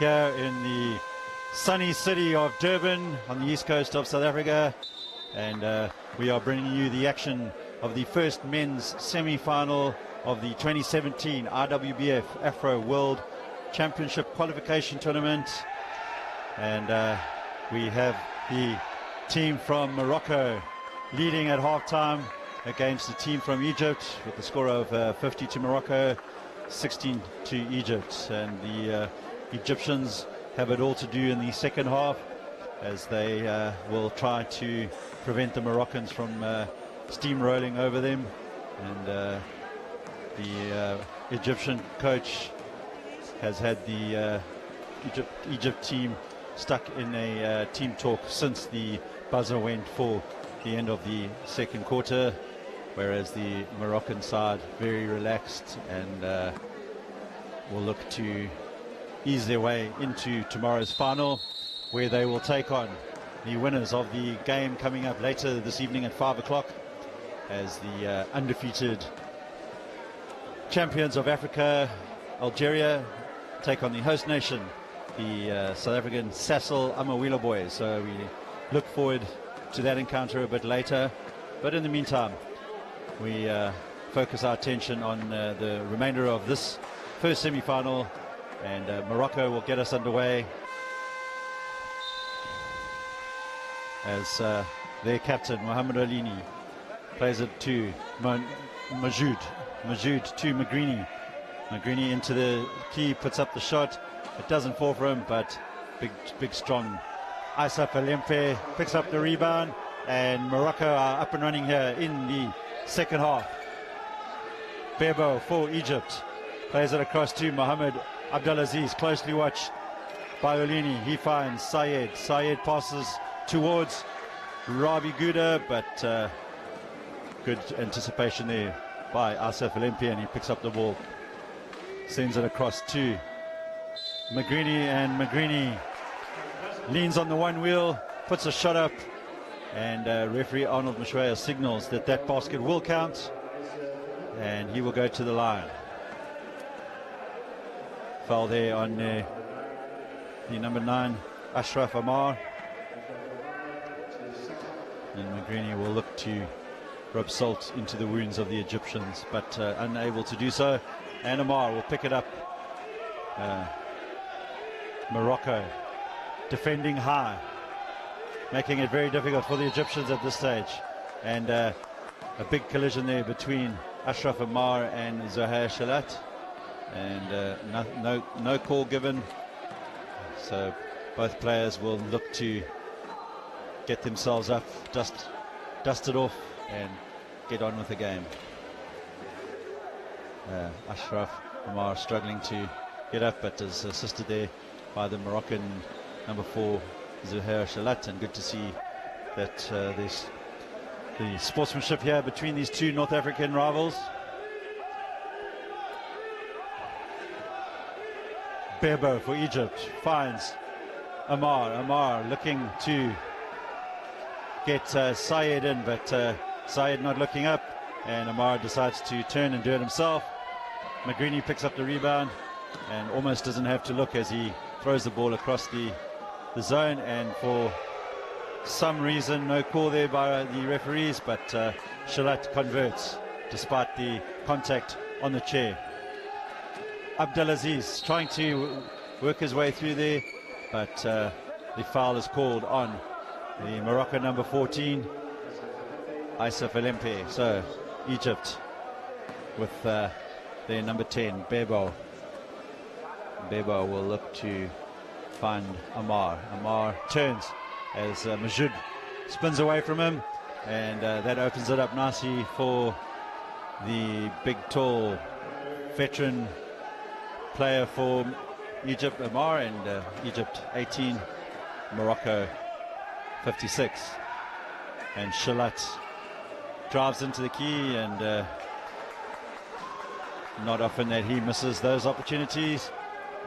here in the sunny city of Durban on the east coast of South Africa. And we are bringing you the action of the first men's semi-final of the 2017 IWBF Afro World Championship Qualification Tournament. And we have the team from Morocco leading at halftime against the team from Egypt with the score of 50 to Morocco, 16 to Egypt. And the Egyptians have it all to do in the second half as they will try to prevent the Moroccans from steamrolling over them. And the Egyptian coach has had the Egypt team stuck in a team talk since the buzzer went for the end of the second quarter, whereas the Moroccan side very relaxed and will look to ease their way into tomorrow's final, where they will take on the winners of the game coming up later this evening at 5 o'clock as the undefeated champions of Africa, Algeria, take on the host nation, the South African Sasol Amawila boys. So we look forward to that encounter a bit later, but in the meantime we focus our attention on the remainder of this first semi-final, and Morocco will get us underway as their captain Mohamed Alini plays it to Majoud to Magrini into the key, puts up the shot. It doesn't fall for him, but big strong Asaf Alempe picks up the rebound, and Morocco are up and running here in the second half. Bebo for Egypt plays it across to Mohamed Abdelaziz, closely watched by Olini. He finds Sayed passes towards Rabi Gouda, but good anticipation there by Asaf Alempe, and he picks up the ball, sends it across to Magrini, and Magrini leans on the one wheel, puts a shot up, and referee Arnold Mashwaya signals that that basket will count, and he will go to the line. Foul there on the number 9, Ashraf Amar, and Magrini will look to rub salt into the wounds of the Egyptians, but unable to do so, and Amar will pick it up. Morocco defending high, making it very difficult for the Egyptians at this stage, and a big collision there between Ashraf Amar and Zohair Shalat, and no call given, so both players will look to get themselves up, dust it off, and get on with the game. Ashraf Amar struggling to get up, but is assisted there by the Moroccan number 4, Zohair Shalat, and good to see that there's the sportsmanship here between these two North African rivals. Bebo for Egypt finds Amar looking to get Sayed in, but Sayed not looking up, and Amar decides to turn and do it himself. Magrini picks up the rebound and almost doesn't have to look as he throws the ball across the zone, and for some reason no call there by the referees, but Shalat converts despite the contact on the chair. Abdelaziz trying to work his way through there, but the foul is called on the Morocco number 14, Asaf Alempe. So Egypt with their number 10, Bebo. Bebo will look to find Amar. Amar turns as Majoud spins away from him, and that opens it up nicely for the big, tall veteran player for Egypt, Amar, and Egypt 18, Morocco 56. And Shalat drives into the key, and not often that he misses those opportunities,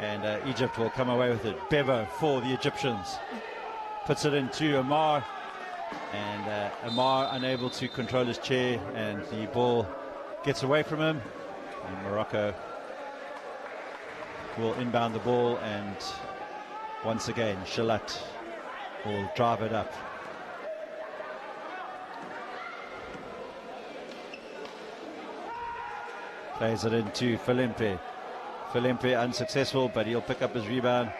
and Egypt will come away with it. Bebo for the Egyptians puts it into Amar, and Amar unable to control his chair, and the ball gets away from him, And Morocco will inbound the ball, and once again Shalat will drive it up. Plays it into Filimpe. Filimpe unsuccessful, but he'll pick up his rebound.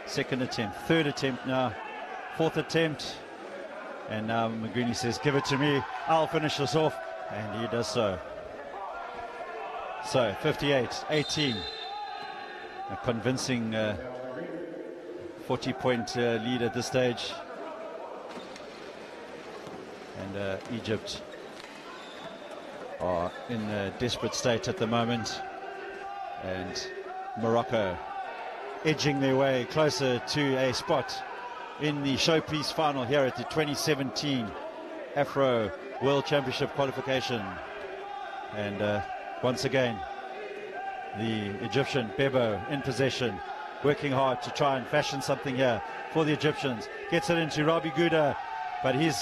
Second attempt, third attempt now, fourth attempt. And now McGreeny says, give it to me, I'll finish this off. And he does so. So 58-18. A convincing 40-point lead at this stage. And Egypt are in a desperate state at the moment, and Morocco edging their way closer to a spot in the showpiece final here at the 2017 Afro World Championship qualification. And once again, the Egyptian Bebo in possession, working hard to try and fashion something here for the Egyptians. Gets it into Rabi Gouda, but his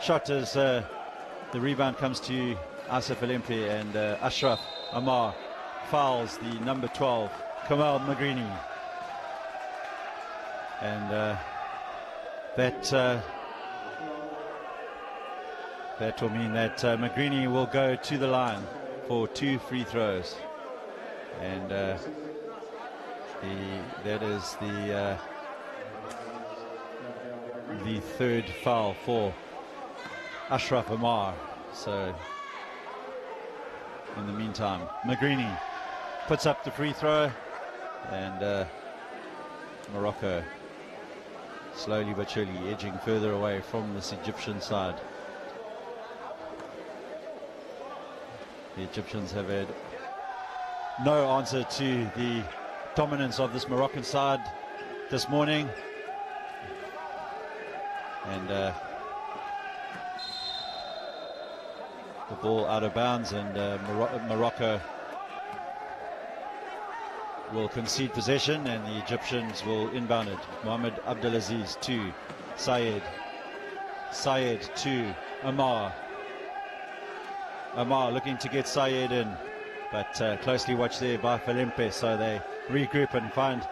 shot as the rebound comes to Asif Filimpe, and Ashraf Amar fouls the number 12, Kamal Magrini. And that will mean that Magrini will go to the line for 2 free throws. And that is the third foul for Ashraf Amar. So in the meantime, Magrini puts up the free throw, and Morocco slowly but surely edging further away from this Egyptian side. The Egyptians have had no answer to the dominance of this Moroccan side this morning. And the ball out of bounds, and Morocco will concede possession, and the Egyptians will inbound it. Mohamed Abdelaziz to Sayed. Sayed to Amar. Amar looking to get Sayed in, but closely watched there by Filimpe, so they regroup and find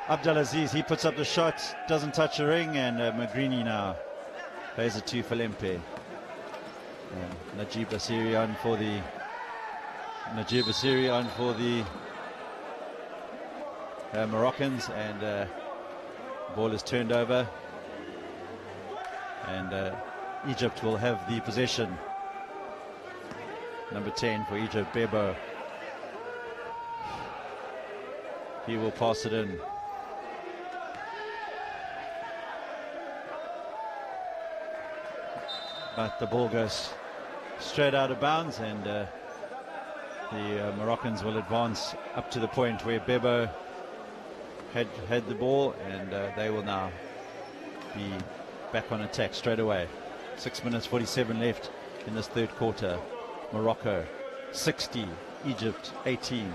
Abdelaziz. He puts up the shot, doesn't touch the ring, and Magrini now plays it to Filimpe. Najib Asiri on for the Moroccans, and the ball is turned over, and Egypt will have the possession. Number 10 for Egypt, Bebo. He will pass it in. But the ball goes straight out of bounds, and the Moroccans will advance up to the point where Bebo had the ball, and they will now be back on attack straight away. 6 minutes 47 left in this third quarter. Morocco 60, Egypt 18.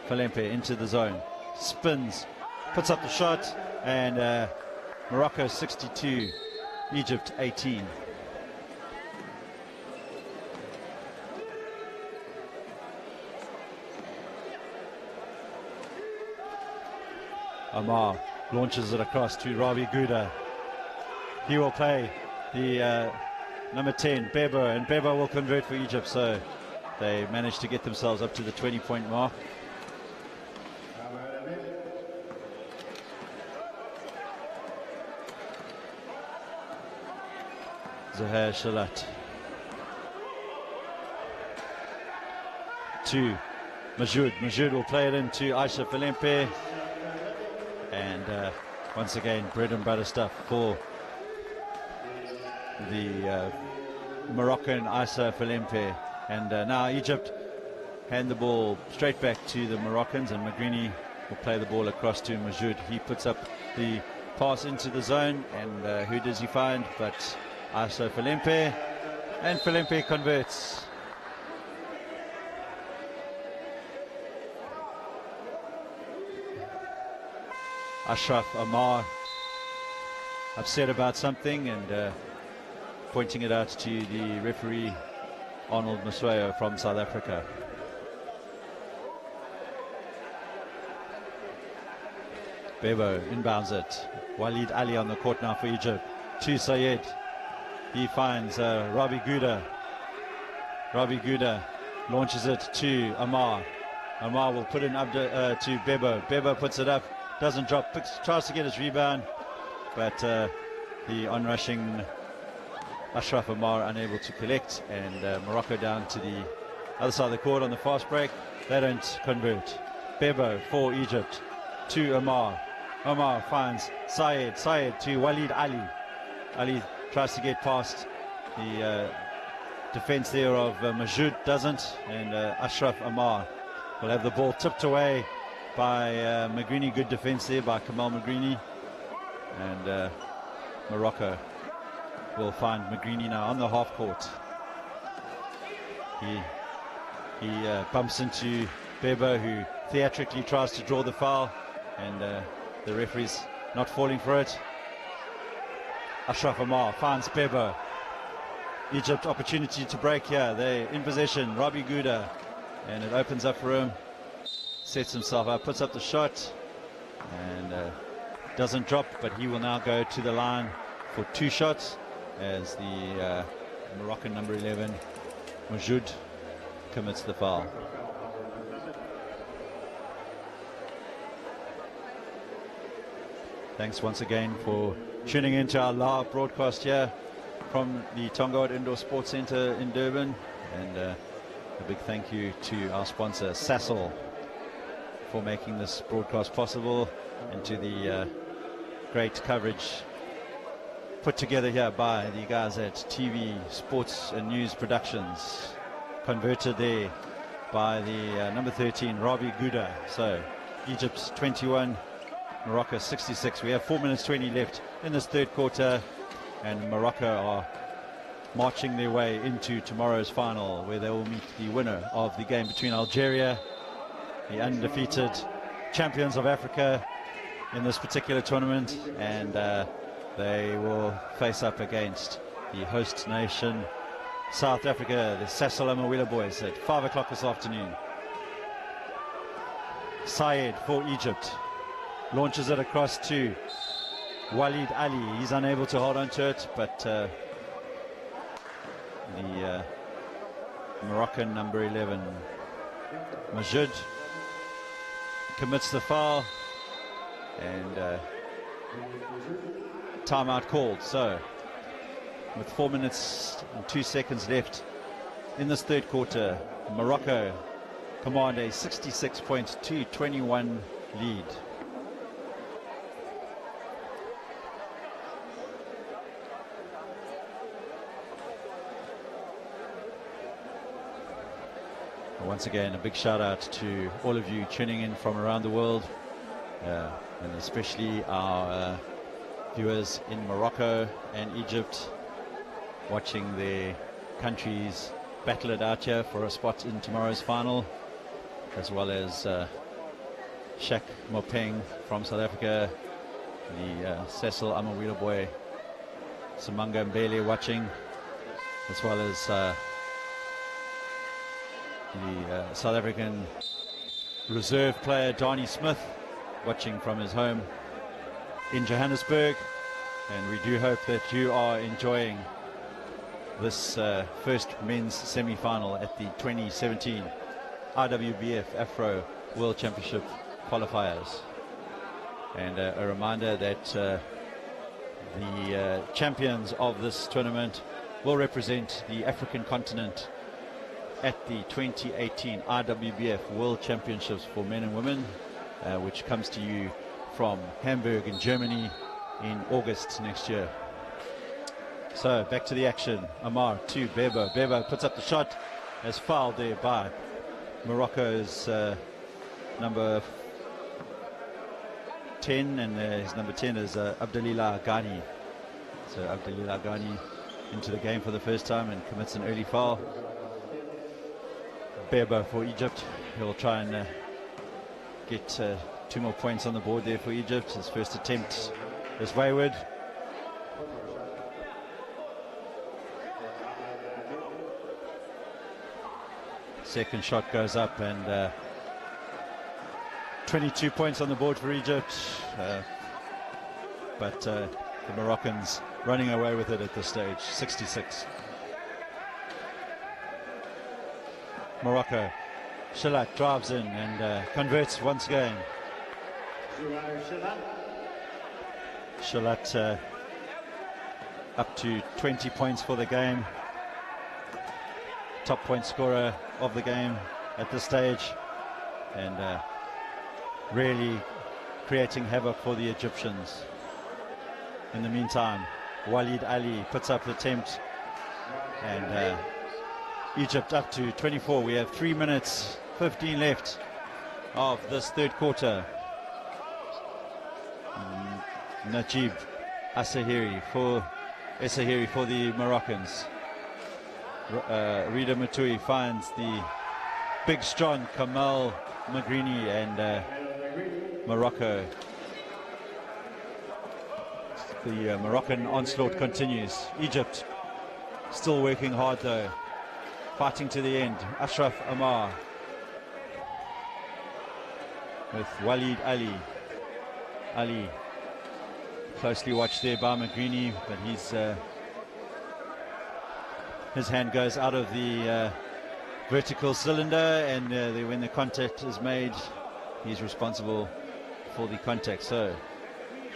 Filimpe into the zone, spins, puts up the shot, and Morocco 62, Egypt 18. Amar launches it across to Rabi Gouda. He will play the number 10, Bebo, and Bebo will convert for Egypt, so they managed to get themselves up to the 20-point mark. Zahir Shalat to Majoud. Majoud will play it into Aisha Filimpe, and once again bread and butter stuff for the Moroccan Aisha Filimpe. And now Egypt hand the ball straight back to the Moroccans, and Magrini will play the ball across to Majoud. He puts up the pass into the zone, and who does he find but Aisha Filimpe, and Filimpe converts. Ashraf Amar upset about something, and pointing it out to the referee Arnold Masuayo from South Africa. Bebo inbounds it. Walid Ali on the court now for Egypt. To Sayed. He finds Rabi Gouda. Rabi Gouda launches it to Amar. Amar will put it to Bebo. Bebo puts it up, doesn't drop, tries to get his rebound, but the onrushing Ashraf Amar unable to collect, and Morocco down to the other side of the court on the fast break. They don't convert. Bebo for Egypt to Amar. Amar finds Sayed. Sayed to Walid Ali. Ali tries to get past the defense there of Majoud, doesn't, and Ashraf Amar will have the ball tipped away by Magrini. Good defense there by Kamal Magrini, and Morocco will find Magrini now on the half court. He bumps into Bebo, who theatrically tries to draw the foul, and the referee's not falling for it. Ashraf Amar finds Bebo. Egypt opportunity to break here. They're in possession. Rabi Gouda, and it opens up for him. Sets himself up, puts up the shot, and doesn't drop, but he will now go to the line for 2 shots as the Moroccan number 11, Majoud, commits the foul. Thanks once again for tuning into our live broadcast here from the Tongaat Indoor Sports Centre in Durban, and a big thank you to our sponsor Sasol for making this broadcast possible, and to the great coverage put together here by the guys at TV Sports and News Productions, converted there by the number 13 Rabi Gouda. So Egypt's 21, Morocco 66. We have 4 minutes 20 left in this third quarter, and Morocco are marching their way into tomorrow's final, where they will meet the winner of the game between Algeria, the undefeated champions of Africa in this particular tournament, and they will face up against the host nation South Africa, the Sasol Amawila boys, at 5 o'clock this afternoon. Sayed for Egypt launches it across to Walid Ali. He's unable to hold on to it, but the Moroccan number 11, Majoud, commits the foul, and timeout called. So with 4 minutes and 2 seconds left in this third quarter, Morocco command a 66.221 lead. Once again, a big shout out to all of you tuning in from around the world, and especially our viewers in Morocco and Egypt, watching their countries battle it out here for a spot in tomorrow's final, as well as Shak Mopeng from South Africa, the Sasol Amawila boy Samanga Mbele watching, as well as the South African reserve player Donnie Smith watching from his home in Johannesburg. And we do hope that you are enjoying this first men's semi-final at the 2017 IWBF Afro World Championship qualifiers. And a reminder that the champions of this tournament will represent the African continent at the 2018 IWBF World Championships for men and women, which comes to you from Hamburg in Germany in August next year. So back to the action. Amar to Bebo. Bebo puts up the shot, as fouled there by Morocco's number 10, and his number 10 is Abdelillah Ghani. So Abdelillah Ghani into the game for the first time and commits an early foul. Bebo for Egypt. He'll try and get 2 more points on the board there for Egypt. His first attempt is wayward. Second shot goes up, and 22 points on the board for Egypt, but the Moroccans running away with it at this stage. 66. Morocco. Shalat drives in and converts once again. Shalat up to 20 points for the game. Top point scorer of the game at this stage, and really creating havoc for the Egyptians. In the meantime, Walid Ali puts up the attempt, and Egypt up to 24. We have 3 minutes 15 left of this third quarter. Najib Asahiri for the Moroccans. Rida Matui finds the big strong Kamal Magrini, and Morocco. The Moroccan onslaught continues. Egypt still working hard though, fighting to the end. Ashraf Amar with Walid Ali. Ali closely watched there by Magrini, but his hand goes out of the vertical cylinder, and when the contact is made, he's responsible for the contact. So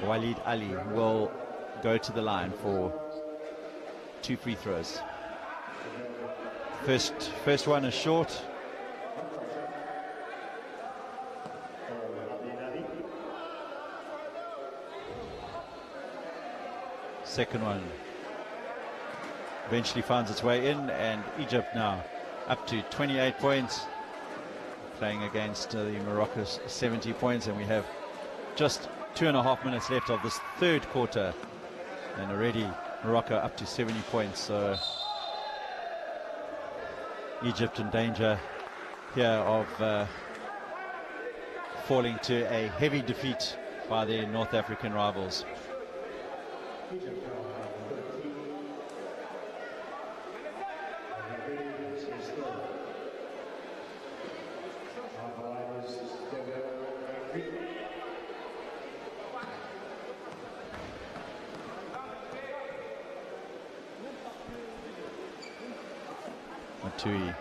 Walid Ali will go to the line for 2 free throws. First one is short. Second one eventually finds its way in, and Egypt now up to 28 points, playing against the Morocco's 70 points, and we have just 2.5 minutes left of this third quarter, and already Morocco up to 70 points. So Egypt in danger here of falling to a heavy defeat by their North African rivals. Matui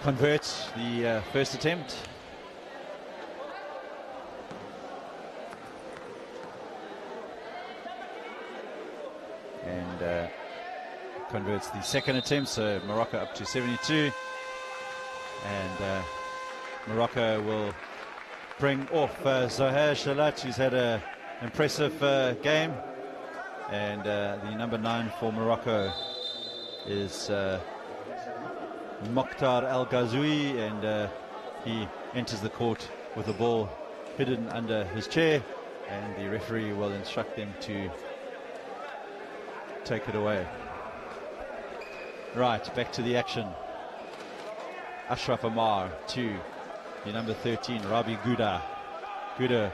converts the first attempt. And converts the second attempt, so Morocco up to 72. And Morocco will bring off Zohair Shalat, who's had an impressive game. And the number 9 for Morocco is Mokhtar El Ghazoui, and he enters the court with the ball hidden under his chair, and the referee will instruct them to take it away. Right, back to the action. Ashraf Amar to the number 13, Rabi Gouda. Gouda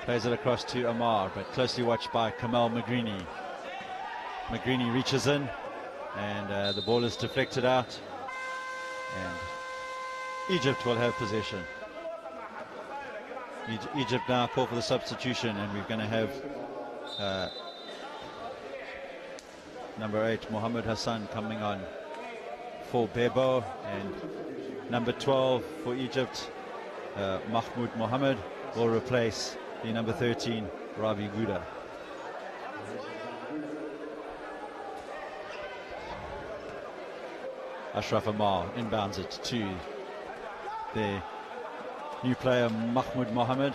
plays it across to Amar, but closely watched by Kamal Magrini. Magrini reaches in, and the ball is deflected out, and Egypt will have possession. Egypt now call for the substitution, and we're going to have number 8 Mohammed Hassan coming on for Bebo, and number 12 for Egypt, Mahmoud Mohammed, will replace the number 13 Rabi Gouda. Ashraf Amar inbounds it to the new player Mahmoud Mohammed.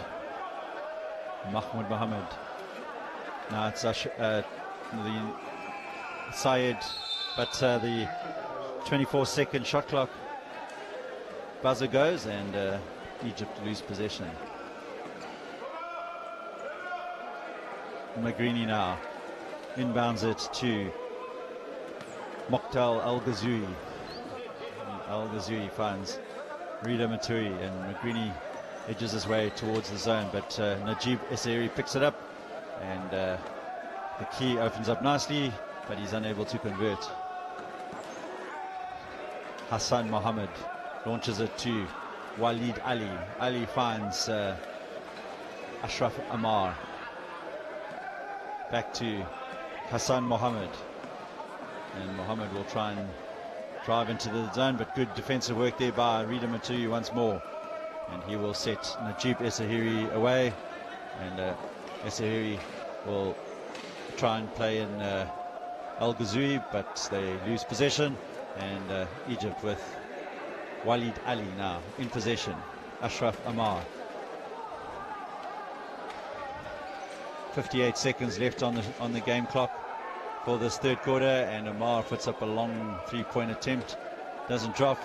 Now it's the Syed, but the 24-second shot clock buzzer goes, and Egypt lose possession. Magrini now inbounds it to Mokhtar El Ghazoui. El Ghazoui finds Rida Matui, and Magrini edges his way towards the zone, but Najib Eseri picks it up, and the key opens up nicely, but he's unable to convert. Hassan Mohammed launches it to Walid Ali. Ali finds Ashraf Amar. Back to Hassan Mohammed. And Mohammed will try and drive into the zone, but good defensive work there by Rida Matui once more. And he will set Najib Esahiri away. And Esahiri will try and play in Al Ghazouи, but they lose possession. And Egypt with Walid Ali now in possession. Ashraf Amar. 58 seconds left on the game clock for this third quarter, and Amar puts up a long three-point attempt, doesn't drop,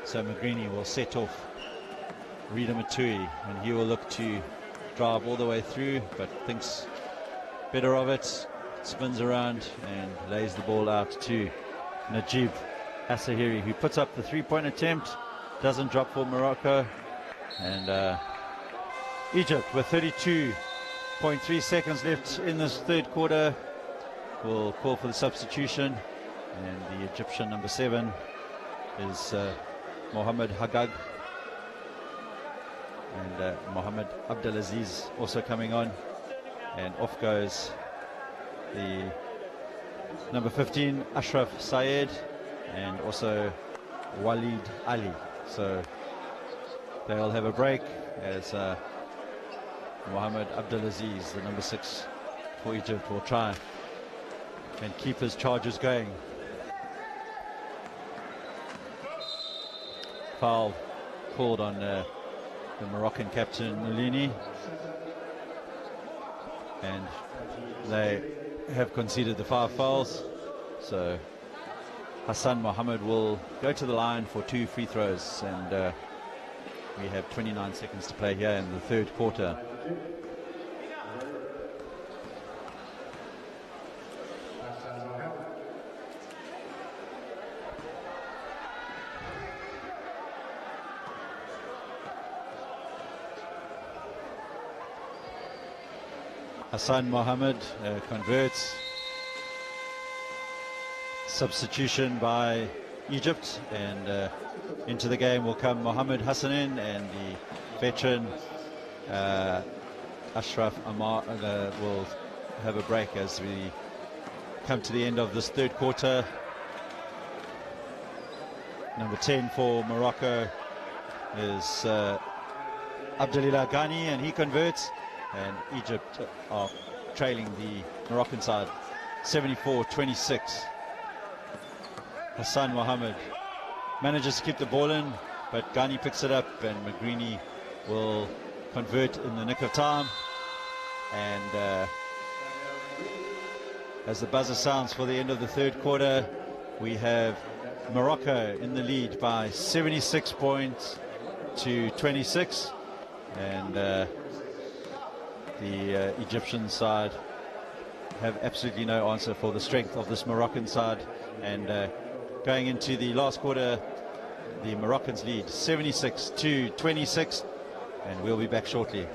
so Magrini will set off Rida Matui, and he will look to drive all the way through, but thinks better of it, spins around and lays the ball out to Najib Esahiri, who puts up the three-point attempt, doesn't drop for Morocco. And Egypt, with 32.3 seconds left in this third quarter, will call for the substitution, and the Egyptian number 7 is Mohammed Hagag, and Mohammed Abdelaziz also coming on, and off goes the number 15 Ashraf Syed, and also Walid Ali. So they'll have a break as Mohammed Abdelaziz, the number 6 for Egypt, will try and keep his charges going. Foul called on the Moroccan captain Moulini, and they have conceded the 5 fouls, so Hassan Mohammed will go to the line for 2 free throws, and we have 29 seconds to play here in the third quarter. Hassan Mohammed converts. Substitution by Egypt, and into the game will come Mohammed Hassanin, and the veteran Ashraf Amar will have a break as we come to the end of this third quarter. Number 10 for Morocco is Abdelillah Ghani, and he converts, and Egypt are trailing the Moroccan side 74-26. Hassan Mohammed manages to keep the ball in, but Ghani picks it up, and Magrini will convert in the nick of time. And as the buzzer sounds for the end of the third quarter, we have Morocco in the lead by 76 points to 26, and the Egyptian side have absolutely no answer for the strength of this Moroccan side. And going into the last quarter, the Moroccans lead 76 to 26, and we'll be back shortly.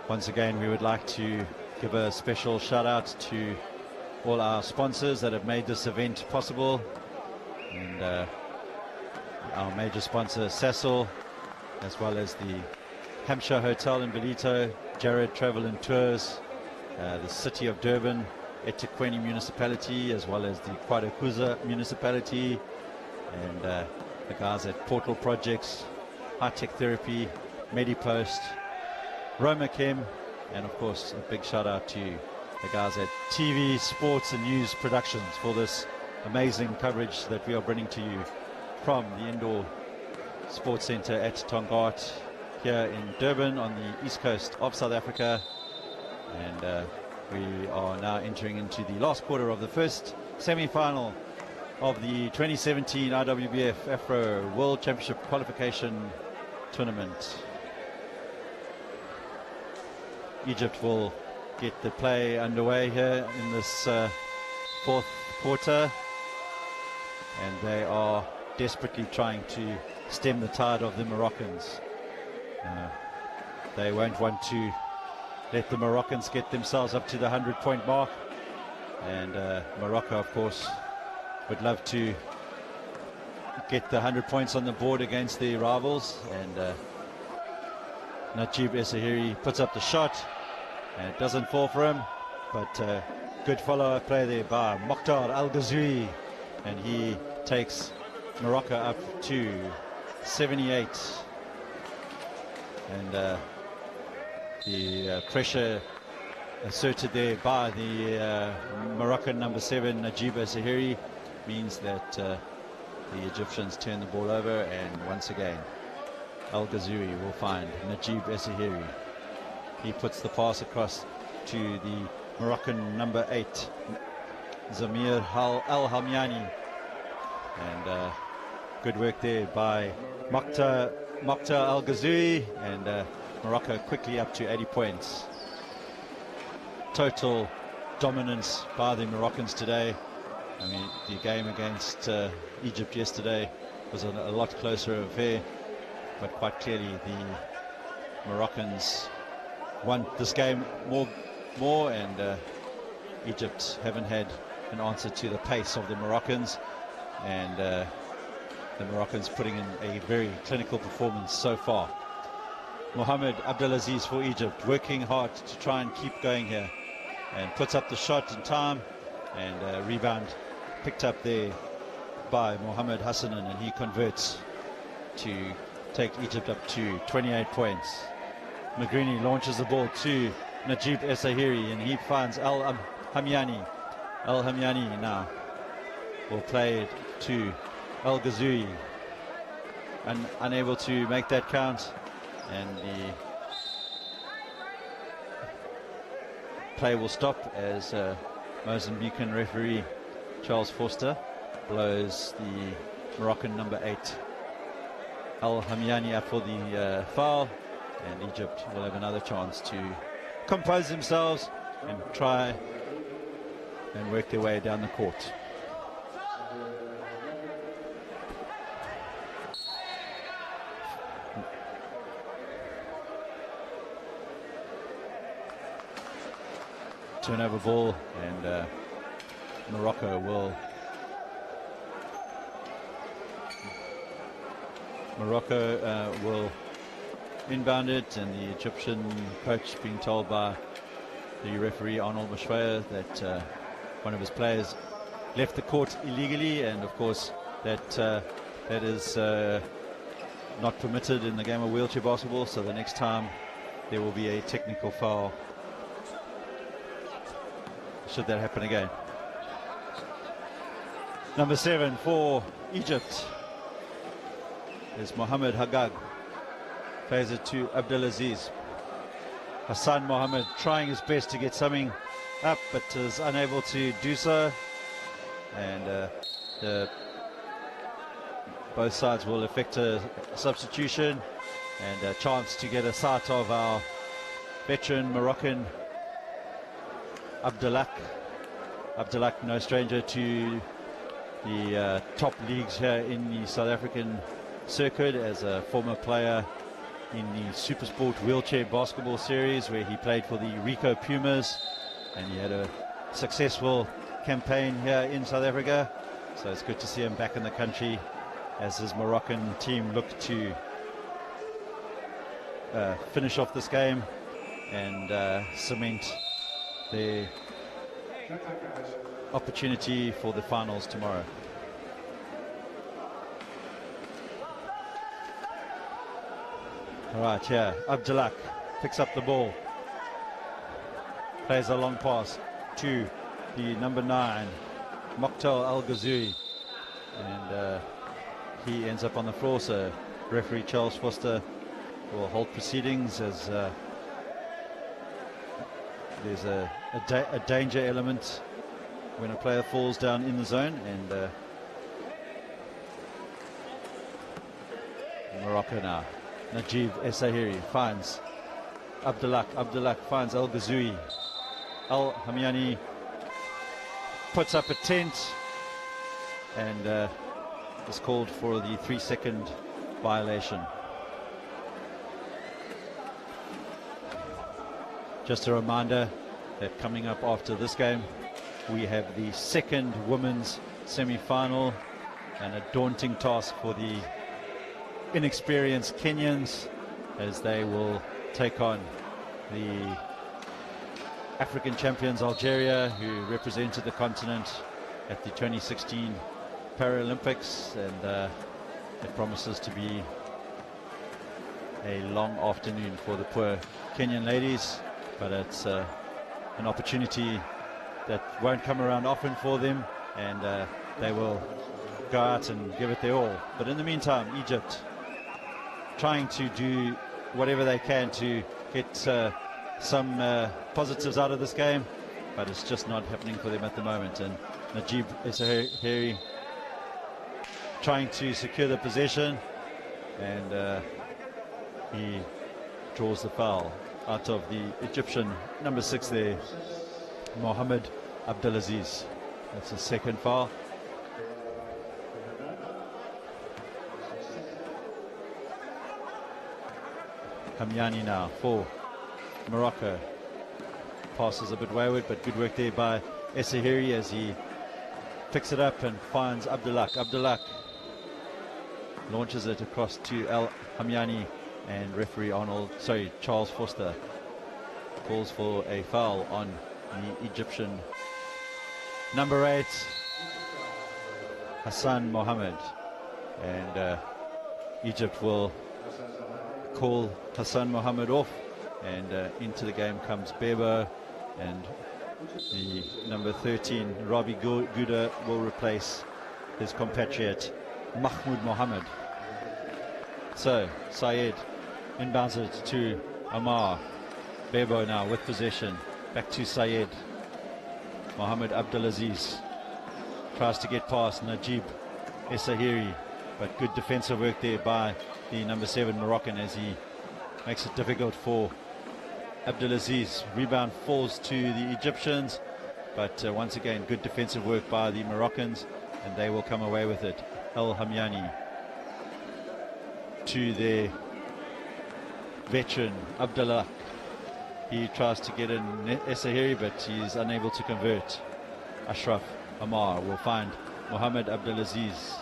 Once again, we would like to give a special shout out to all our sponsors that have made this event possible, and our major sponsor Cecil, as well as the Hampshire Hotel in Ballito, Jared Travel and Tours, the City of Durban, eThekwini Municipality, as well as the Qualifiers Municipality, and the guys at Portal Projects, High Tech Therapy, Medipost, Roma Chem, and of course a big shout out to the guys at TV, Sports and News Productions for this amazing coverage that we are bringing to you from the Indoor Sports Centre at Tongaat here in Durban on the east coast of South Africa. And We are now entering into the last quarter of the first semi-final of the 2017 IWBF Afro World Championship Qualification Tournament. Egypt will get the play underway here in this fourth quarter, and they are desperately trying to stem the tide of the Moroccans. They won't want to let the Moroccans get themselves up to the 100-point mark, and Morocco, of course, would love to get the 100 points on the board against their rivals. And Najib Esahiri puts up the shot, and it doesn't fall for him, but good follow-up play there by Mokhtar Al-Ghazouи, and he takes Morocco up to 78. And the pressure asserted there by the Moroccan number 7, Najib Esahiri, means that the Egyptians turn the ball over, and once again Al-Ghazoui will find Najib Esahiri. He puts the pass across to the Moroccan number 8, Zamir Al-Hamyani, and good work there by Mokhtar Al-Ghazoui, and Morocco quickly up to 80 points. Total dominance by the Moroccans today. I mean, the game against Egypt yesterday was a lot closer affair, but quite clearly the Moroccans want this game more, and Egypt haven't had an answer to the pace of the Moroccans, and the Moroccans putting in a very clinical performance so far. Mohamed Abdelaziz for Egypt, working hard to try and keep going here, and puts up the shot in time, and rebound picked up there by Mohamed Hassanin, and he converts to take Egypt up to 28 points. Magrini launches the ball to Najib Esahiri, and he finds Al-Hamyani. Al-Hamyani now will play it to Al-Ghazoui, unable to make that count, and the play will stop as Mozambican referee Charles Forster blows the Moroccan number 8 Al-Hamyani up for the foul, and Egypt will have another chance to compose themselves and try and work their way down the court. Turnover ball, and Morocco will inbound it, and the Egyptian coach being told by the referee Arnold Mashwaya that one of his players left the court illegally, and of course that is not permitted in the game of wheelchair basketball, so the next time there will be a technical foul should that happen again. Number 7 for Egypt is Mohamed Haggag. Plays it to Abdelaziz. Hassan Mohamed trying his best to get something up, but is unable to do so. And both sides will effect a substitution and a chance to get a sight of our veteran Moroccan Abdelak. Abdelak, no stranger to the top leagues here in the South African circuit, as a former player in the Supersport wheelchair basketball series, where he played for the Rico Pumas, and he had a successful campaign here in South Africa. So it's good to see him back in the country as his Moroccan team look to finish off this game and cement their opportunity for the finals tomorrow. All right, here, Abdelak picks up the ball, plays a long pass to the number 9, Mokhtar Al-Ghazoui, and he ends up on the floor, so referee Charles Foster will hold proceedings as there's a danger element when a player falls down in the zone, and Morocco now. Najib Essahiri finds Abdullah finds El Ghazoui. Al Hamyani puts up a tent and is called for the 3-second violation. Just a reminder that coming up after this game, we have the second women's semi-final, and a daunting task for the inexperienced Kenyans, as they will take on the African champions Algeria, who represented the continent at the 2016 Paralympics, and it promises to be a long afternoon for the poor Kenyan ladies, but it's an opportunity that won't come around often for them, and they will go out and give it their all. But in the meantime, Egypt trying to do whatever they can to get some positives out of this game, but it's just not happening for them at the moment. And Najib Essahiri trying to secure the possession, and he draws the foul out of the Egyptian number 6 there, Mohamed Abdelaziz. That's his second foul. Hamyani now for Morocco. Pass is a bit wayward, but good work there by Essahiri as he picks it up and finds Abdullah. Abdullah launches it across to El Hamyani, and referee Charles Foster calls for a foul on the Egyptian number 8, Hassan Mohammed, and Egypt will call Hassan Mohammed off, and into the game comes Bebo, and the number 13 Rabi Gouda will replace his compatriot Mahmoud Mohammed. So Syed inbounds it to Amar. Bebo now with possession, back to Syed. Mohamed Abdelaziz tries to get past Najib Essahiri, but good defensive work there by the number 7 Moroccan as he makes it difficult for Abdelaziz. Rebound falls to the Egyptians, but once again good defensive work by the Moroccans, and they will come away with it. El Hamyani to their veteran Abdullah. He tries to get in Essahiri, but he's unable to convert. Ashraf Amar will find Mohamed Abdelaziz,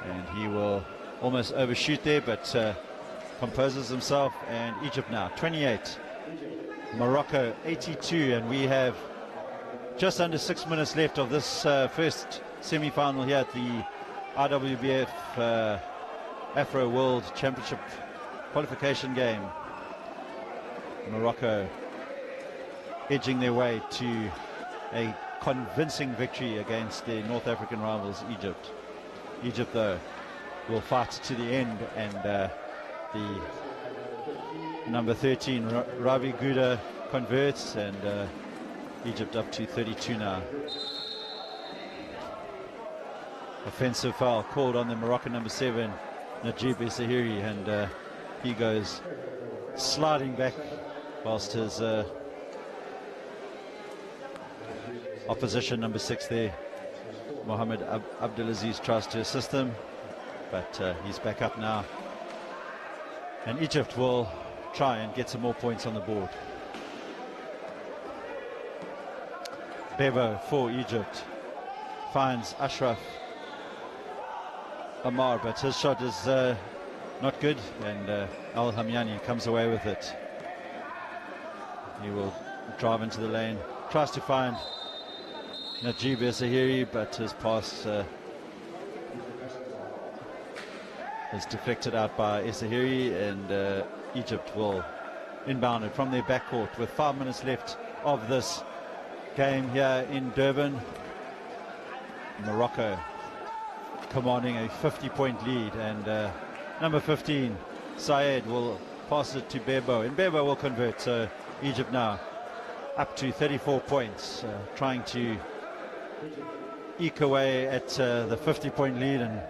and he will almost overshoot there, but composes himself. And Egypt now 28, Morocco 82, and we have just under 6 minutes left of this first semi-final here at the IWBF Afro World Championship qualification game. Morocco edging their way to a convincing victory against their North African rivals, Egypt. Egypt, though, will fight to the end, and the number 13 Rabi Gouda converts, and Egypt up to 32 now. Offensive foul called on the Moroccan number 7 Najib Essahiri, and he goes sliding back whilst his opposition number 6 there, Mohamed Abdelaziz, tries to assist him, but he's back up now, and Egypt will try and get some more points on the board. Bebo for Egypt finds Ashraf Amar, but his shot is not good, and Al Hamyani comes away with it. He will drive into the lane, tries to find Najib Essahiri, but his pass is deflected out by Essahiri, and Egypt will inbound it from their backcourt with 5 minutes left of this game here in Durban. Morocco commanding a 50-point lead, and number 15 Syed will pass it to Bebo, and Bebo will convert. So Egypt now up to 34 points, trying to eke away at the 50-point lead and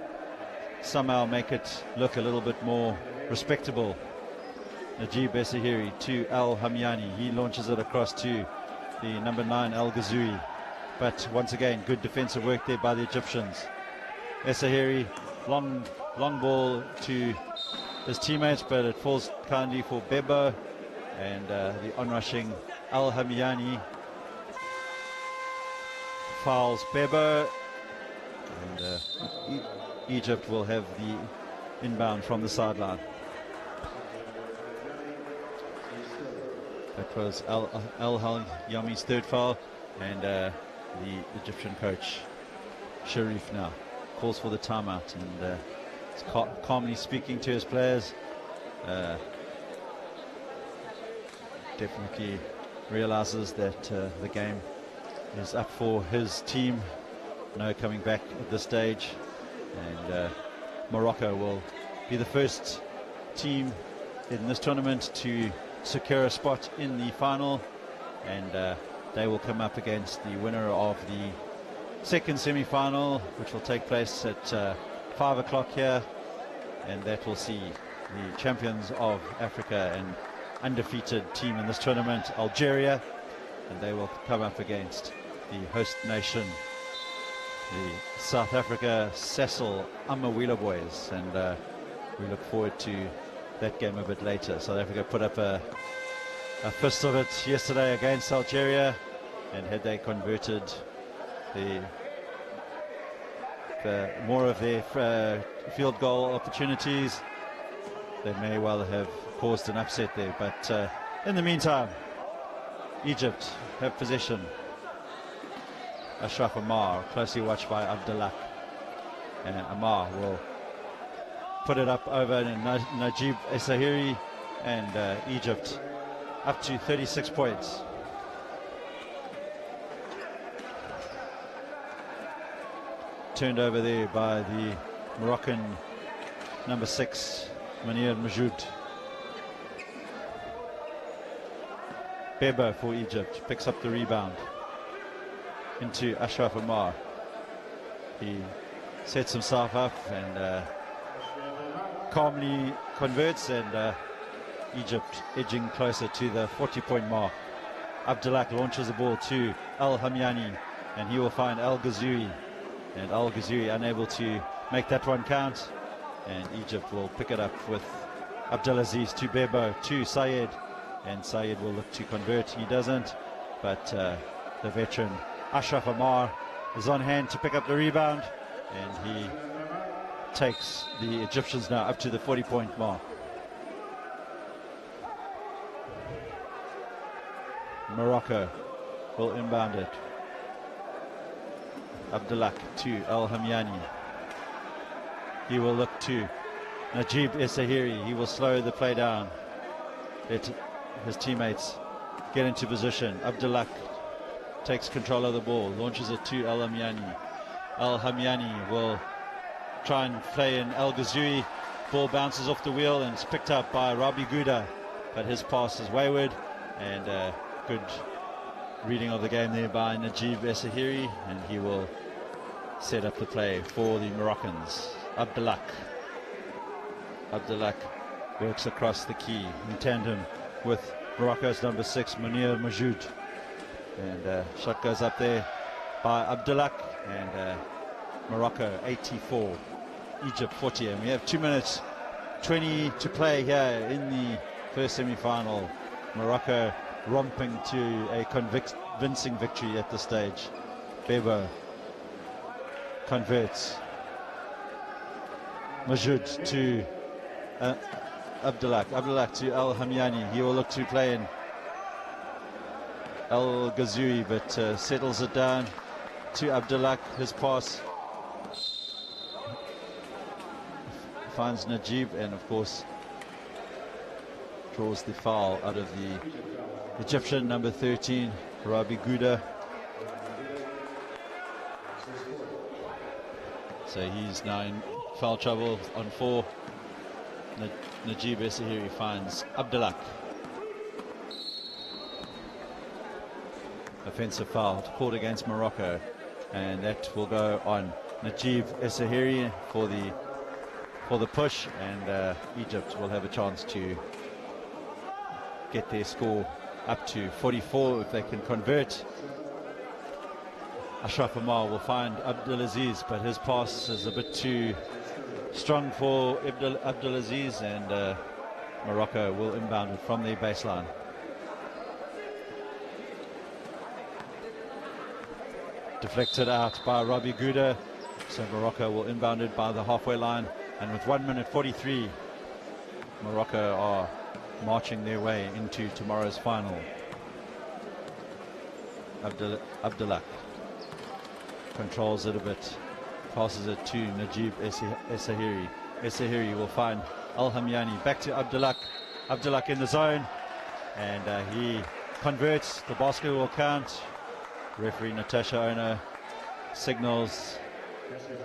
somehow make it look a little bit more respectable. Najib Esahiri to Al Hamyani. He launches it across to the number 9 Al Ghazoui. But once again, good defensive work there by the Egyptians. Esahiri, long ball to his teammates, but it falls kindly for Bebo, and the onrushing Al Hamyani fouls Bebo, and Egypt will have the inbound from the sideline. That was Al Halyami's third foul, and the Egyptian coach Sharif now calls for the timeout, and is calmly speaking to his players. Definitely realizes that the game is up for his team. No coming back at this stage, and Morocco will be the first team in this tournament to secure a spot in the final, and they will come up against the winner of the second semi-final, which will take place at 5 o'clock here, and that will see the champions of Africa and undefeated team in this tournament, Algeria, and they will come up against the host nation, the South Africa Cecil Amawila boys, and we look forward to that game a bit later. South Africa put up a fist of it yesterday against Algeria, and had they converted the more of their field goal opportunities, they may well have caused an upset there. But in the meantime, Egypt have possession. Ashraf Amar, closely watched by Abdullah, and Amar will put it up over Najib Esahiri, and Egypt up to 36 points. Turned over there by the Moroccan number 6, Munir Majoud. Bebo for Egypt picks up the rebound into Ashraf Amar. He sets himself up and calmly converts, and Egypt edging closer to the 40-point mark. Abdullah launches the ball to Al Hamyani, and he will find Al Ghazoui, and Al Ghazoui unable to make that one count, and Egypt will pick it up with Abdelaziz to Bebo to Sayed, and Sayed will look to convert. He doesn't, but the veteran Ashraf Amar is on hand to pick up the rebound, and he takes the Egyptians now up to the 40-point mark. Morocco will inbound it. Abdullah to Al Hamyani. He will look to Najib Esahiri. He will slow the play down. Let his teammates get into position. Abdullah takes control of the ball, launches it to Al Hamyani. Al Hamyani will try and play in Al Ghazoui. Ball bounces off the wheel and is picked up by Rabi Gouda, but his pass is wayward, and good reading of the game there by Najib Esahiri, and he will set up the play for the Moroccans. Abdullah works across the key in tandem with Morocco's number 6, Munir Majoud, and shot goes up there by Abdullah, and Morocco 84, Egypt 40, and we have 2 minutes 20 to play here in the first semi-final. Morocco romping to a convincing victory at this stage. Bebo converts. Majoud to Abdullah to Al Hamyani. He will look to play in Al Ghazoui, but settles it down to Abdullah. His pass finds Najib, and of course draws the foul out of the Egyptian number 13, Rabi Gouda. So he's now in foul trouble on 4. Najib Esahiri finds Abdullah. offensive foul called against Morocco, and that will go on Najib Essahiri for the push, and Egypt will have a chance to get their score up to 44 if they can convert. Ashraf Amar will find Abdulaziz, but his pass is a bit too strong for Abdulaziz, and Morocco will inbound it from their baseline. Deflected out by Robbie Gouda, so Morocco will inbound it by the halfway line, and with 1 minute 43, Morocco are marching their way into tomorrow's final. Abdullah controls it a bit, passes it to Najib Essahiri. Essahiri will find Al-Hamyani, back to Abdullah. Abdullah in the zone, and he converts. The basket will count. Referee Natasha Ono signals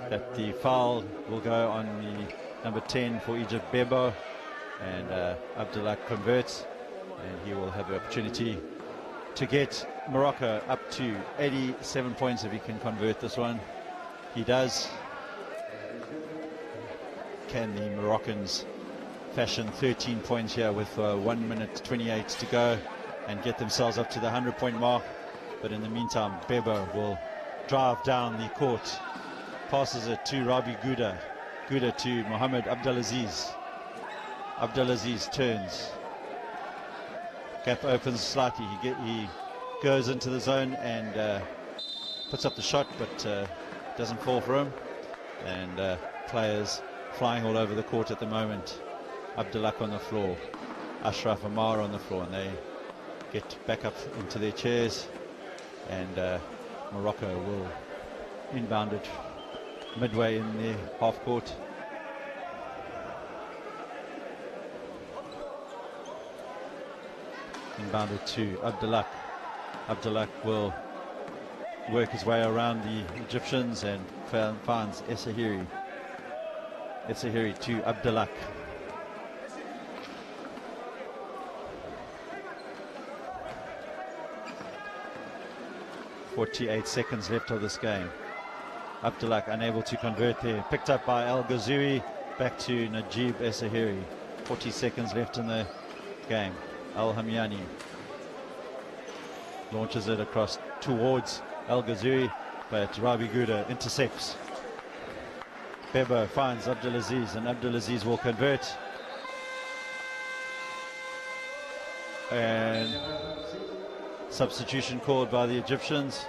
that the foul will go on the number 10 for Egypt, Bebo, and Abdullah converts, and he will have the opportunity to get Morocco up to 87 points if he can convert this one. He does. Can the Moroccans fashion 13 points here with 1 minute 28 to go and get themselves up to the 100-point mark? But in the meantime, Bebo will drive down the court, passes it to Rabi Gouda, Gouda to Mohamed Abdulaziz. Abdulaziz turns, gap opens slightly, he goes into the zone and puts up the shot, but doesn't fall for him, and players flying all over the court at the moment. Abdullah on the floor, Ashraf Amar on the floor, and they get back up into their chairs, and Morocco will inbound it midway in the half court. Inbounded to Abdullah. Abdullah will work his way around the Egyptians and finds Essahiri. Essahiri to Abdullah. .48 seconds left of this game. Abdullah unable to convert there. Picked up by Al Ghazoui. Back to Najib Essahiri. 40 seconds left in the game. Al Hamyani launches it across towards Al Ghazoui, but Rabi Gouda intercepts. Bebo finds Abdulaziz, and Abdulaziz will convert. And substitution called by the Egyptians.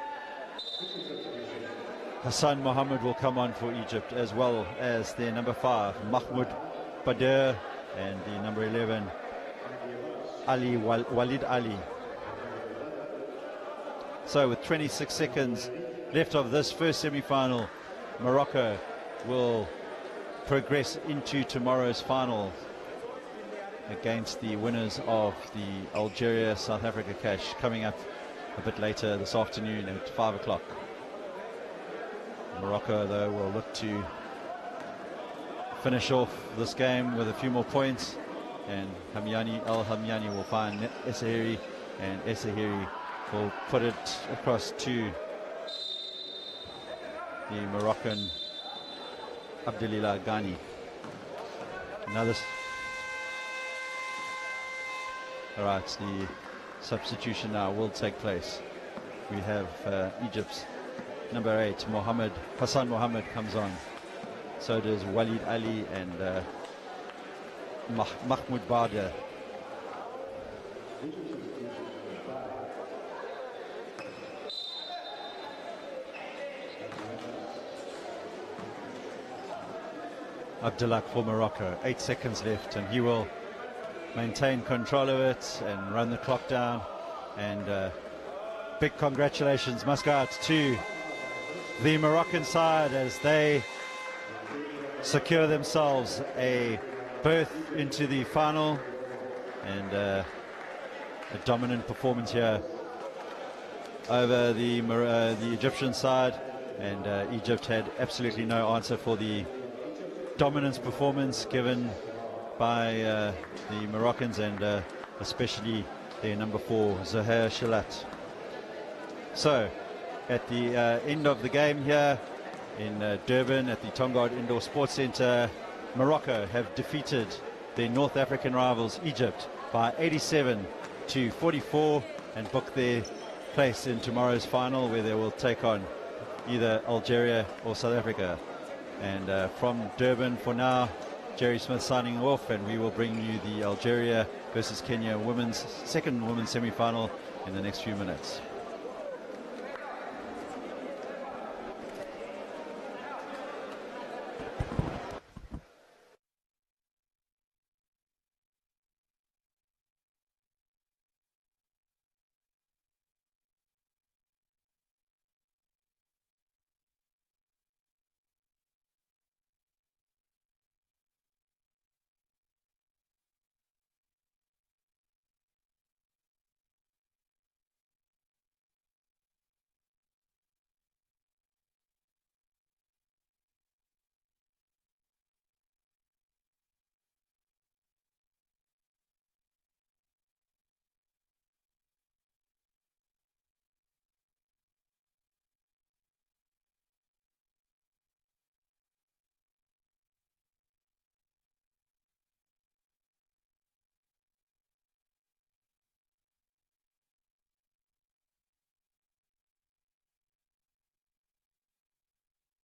Hassan Mohammed will come on for Egypt, as well as their number 5, Mahmoud Bader, and the number 11, Walid Ali. So with 26 seconds left of this first semi-final, Morocco will progress into tomorrow's final against the winners of the Algeria-South Africa clash, coming up a bit later this afternoon at 5 o'clock. Morocco, though, will look to finish off this game with a few more points, and Al-Hamyani will find Essahiri, and Essahiri will put it across to the Moroccan Abdelillah Ghani. All right, the substitution now will take place. We have Egypt's number 8, Hassan Mohammed comes on. So does Walid Ali and Mahmoud Bader. Abdullah for Morocco, 8 seconds left, and he will maintain control of it and run the clock down. And big congratulations must go out to the Moroccan side as they secure themselves a berth into the final, and a dominant performance here over the Egyptian side, and Egypt had absolutely no answer for the dominance performance given by the Moroccans, and especially their number 4, Zahir Shalat. So, at the end of the game here in Durban at the Tongaat Indoor Sports Centre, Morocco have defeated their North African rivals Egypt by 87-44 and booked their place in tomorrow's final, where they will take on either Algeria or South Africa. And from Durban for now, Jerry Smith signing off, and we will bring you the Algeria versus Kenya second women's semi-final in the next few minutes.